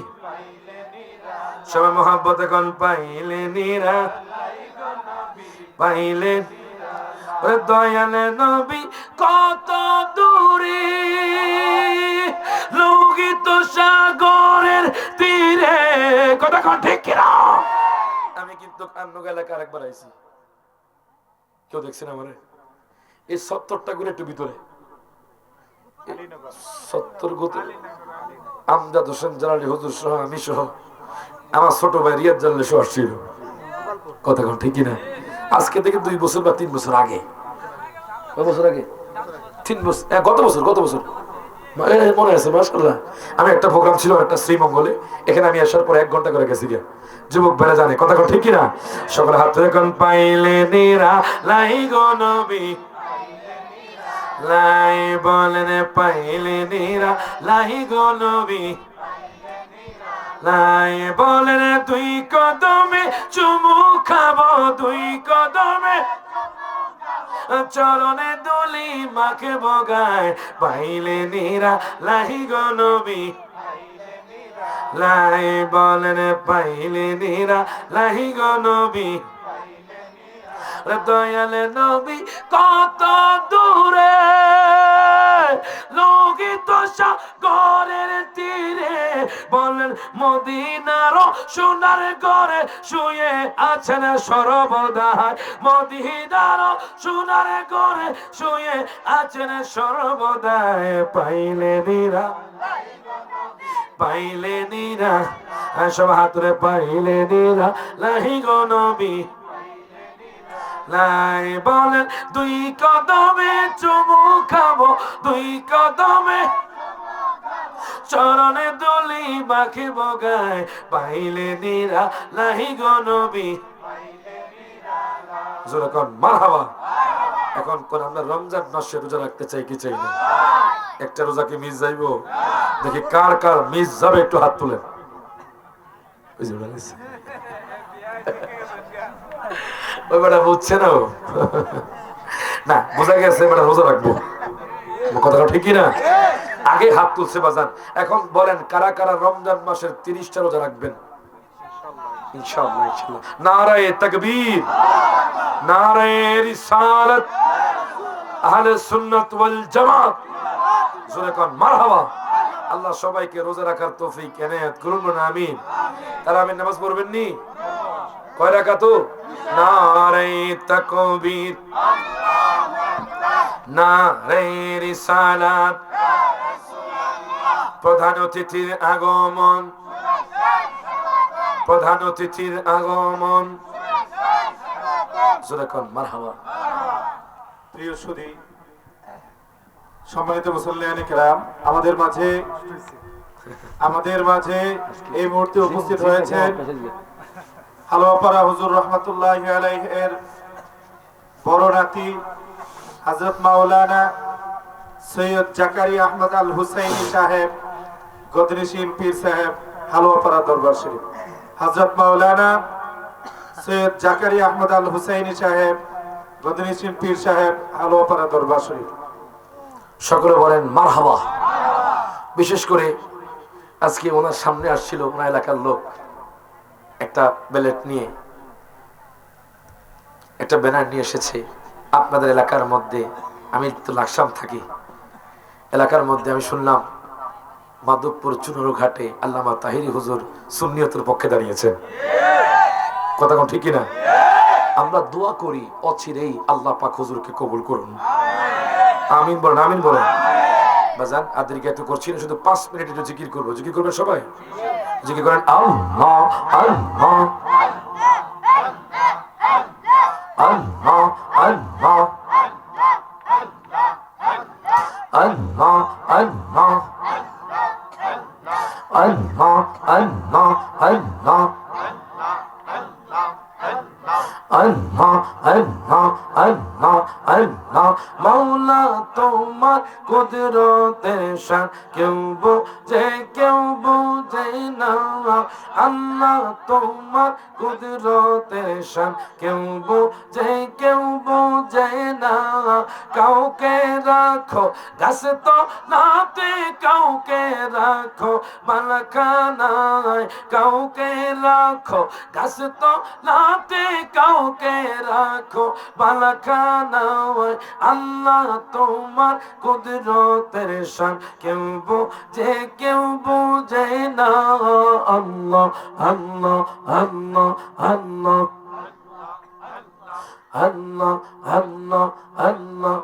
[SPEAKER 1] সবাই মোহাব্বত এখন পাইলে নিরা পাইলে, দয়ালে নবী কত দূরে, লোহিত সাগরের তীরে, কথা কোন ঠিক কিনা? আমি কিন্তু কান্নগ এলাকার একবার আইছি, কেউ দেখছেন আমারে? এই 70টা করে একটু ভিতরে 70 গতি আমজাদ হোসেন জালালি হুজুর সহ আমি সহ আমার ছোট ভাই রিয়াদ জালালি সহ আসছিল, কথা কোন ঠিক কিনা? আজকে থেকে 2 বছর বা 3 বছর আগে, কত বছর আগে? 3 বছর, গত বছর মনে আছে মাশাআল্লাহ। আমি একটা প্রোগ্রাম ছিল একটা শ্রীমঙ্গলে, এখানে আমি আসার পর 1 ঘন্টা করে গেছি গিয়া, যুবক বেড়া জানে, কথা কোন ঠিক কিনা? সকলে হাত ধরে কোন পাইলে নিরা লাই গো নবী লাই, বলেন পাইলে নিরা লাই গো নবী লাই, বলেন দুই কদমে চুমু খাবো, দুই কদমে চরণে দলি মাকে বগায়, পাইলে নিরা লাই গো নবী লাই, বলেন পাইলে নিরা লাই গো নবী। দয়ালে নবী কত দূরে, লোহিত সাগরের তীরে, বলেন মদিনার সোনার ঘরে শুয়ে আছেন সর্বদাই, মদিনার সোনার ঘরে শুয়ে আছেন সর্বদাই, পাইলে নিরা পাইলে নিরা, সব হাতরে পাইলে নিরা লাই গো নবী লাই, বলেন দুই কদমে চুমু খাবো, দুই কদমে চরণে দলি মাখিব গায়, পাইলে নিরা লাই গো নবী। যেরকম মারহাবা। এখন কোন আমরা রমজান মাসে রোজা রাখতে চাই কি চাই না? একটা রোজা কি মিস যাইবো? দেখি কার কার মিস যাবে, একটু হাত তুলেন। ওই বেটা বুঝছে না, না বোঝা গেছে বেটা রোজা রাখবো, কথাটা ঠিকই না? আগে হাত তুলছে বাজান। এখন বলেন কারা কারা রমজান মাসের 30টা রোজা রাখবেন? ইনশাআল্লাহ ইনশাআল্লাহ। নারায়ে তাকবীর, নারায়ে রিসালাত, আহলে সুন্নাত ওয়াল জামাত, জোরে কোন মারহাবা। আল্লাহ সবাইকে রোজা রাখার তৌফিক এনায়েত করুন, আমিন। তারা আমিন নামাজ পড়বেন নি? কয় রাকাত? নারায়ে তাকবীর, নারায়ে রিসালাত, প্রধান অতিথির আগমন, প্রধান অতিথির আগমন, জোরে কোন মারহাবা।
[SPEAKER 2] প্রিয় সুধী, সম্মানিত মুসল্লিয়ানে কেরাম, আমাদের মাঝে এই মুহূর্তে উপস্থিত হয়েছেন হালুয়াপাড়া হুজুর রহমাতুল্লাহি আলাইহির বড় নাতি হযরত মাওলানা সৈয়দ জাকারিয়া আহমদ আল হুসাইনি সাহেব, গদরিশিম পীর সাহেব, হালুয়াপাড়া দরবার শরীফ। হযরত মাওলানা সৈয়দ জাকারিয়া আহমদ আল হুসাইনি সাহেব, বদরুদ্দিন পীর সাহেব, হালুয়াপাড়া দরবার শরীফ।
[SPEAKER 1] সকলে বলেন মারহাবা। বিশেষ করে আজকে ওনার সামনে আসছিল ওনার এলাকার লোক, একটা ব্যালেট নিয়ে, একটা ব্যানার নিয়ে এসেছে। আপনাদের এলাকার মধ্যে, আমি তো লাকসাম থাকি, এলাকার মধ্যে আমি শুনলাম মাধবপুর চুনুরু ঘাটে আল্লামা তাহিরি হুজুর সুন্নিয়তের পক্ষে দাঁড়িয়েছেন। কথা কোন ঠিক না? আমরা দোয়া করি অচিরেই আল্লাহ পাক হুজুরকে কবুল করুন। আমিন বলেন, আমিন বলেন। বাজান আদেরকে এত করছি না, শুধু 5 মিনিট একটু জিকির করবো। জিকির করবেন সবাই, জিকির করেন আল্লাহ আল্লাহ আল্লাহ আল্লাহ আল্লাহ আল্লাহ আল্লাহ আল্লাহ আল্লাহ আল্লাহ আল্লাহ আল্লাহ আল্লাহ। মাওলা তোমার কুদরতের শান কেউ বোঝে না। আল্লাহ তোমার কুদরতের শান কেউ বোঝে না। কাউকে রাখো গাছে তো নাতে, কাউকে রাখো বালখানায়, কাউকে রাখো গাছে তো নাতে, কাউকে রাখো বালখানায়। আল্লাহ তোমার কুদরতের শান কেউ বোঝে না। আল্লাহ আল্লাহ আল্লাহ আল্লাহ আল্লাহ আল্লাহ আল্লাহ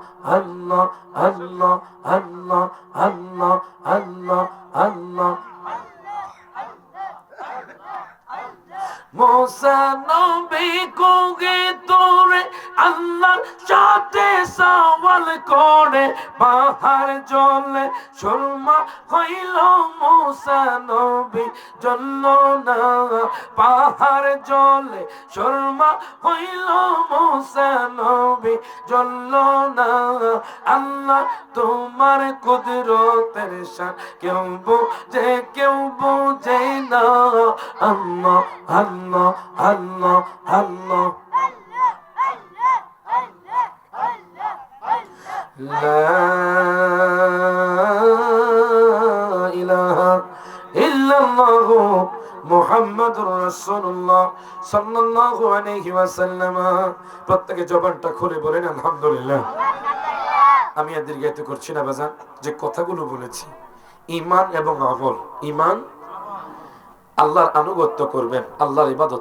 [SPEAKER 1] আল্লাহ আল্লাহ আল্লাহ আল্লাহ আল্লাহ আল্লাহ। মুসা নবী কোগে তোরে আল্লাহর সাথে সওয়াল করে, পাহাড় জলে সুরমা হইল মুসা নবী জন্য না। পাহাড় জলে সুরমা হইল মুসা নবী জন্য না। আল্লাহ তোমার কুদরতের শান কেউ বোঝে না। আল্লাহ আল্লাহ আল্লাহ আল্লাহ। লা ইলাহা ইল্লাল্লাহ মুহাম্মাদুর রাসূলুল্লাহ সাল্লাল্লাহু আলাইহি ওয়াসাল্লাম। প্রত্যেকে জবানটা খুলে বলেন আলহামদুলিল্লাহ। আমি আর দীর্ঘায়িত করছি না বাজান, যে কথাগুলো বলেছি ঈমান এবং আমল। ঈমান, আল্লাহর আনুগত্য করবেন, আল্লাহর ইবাদত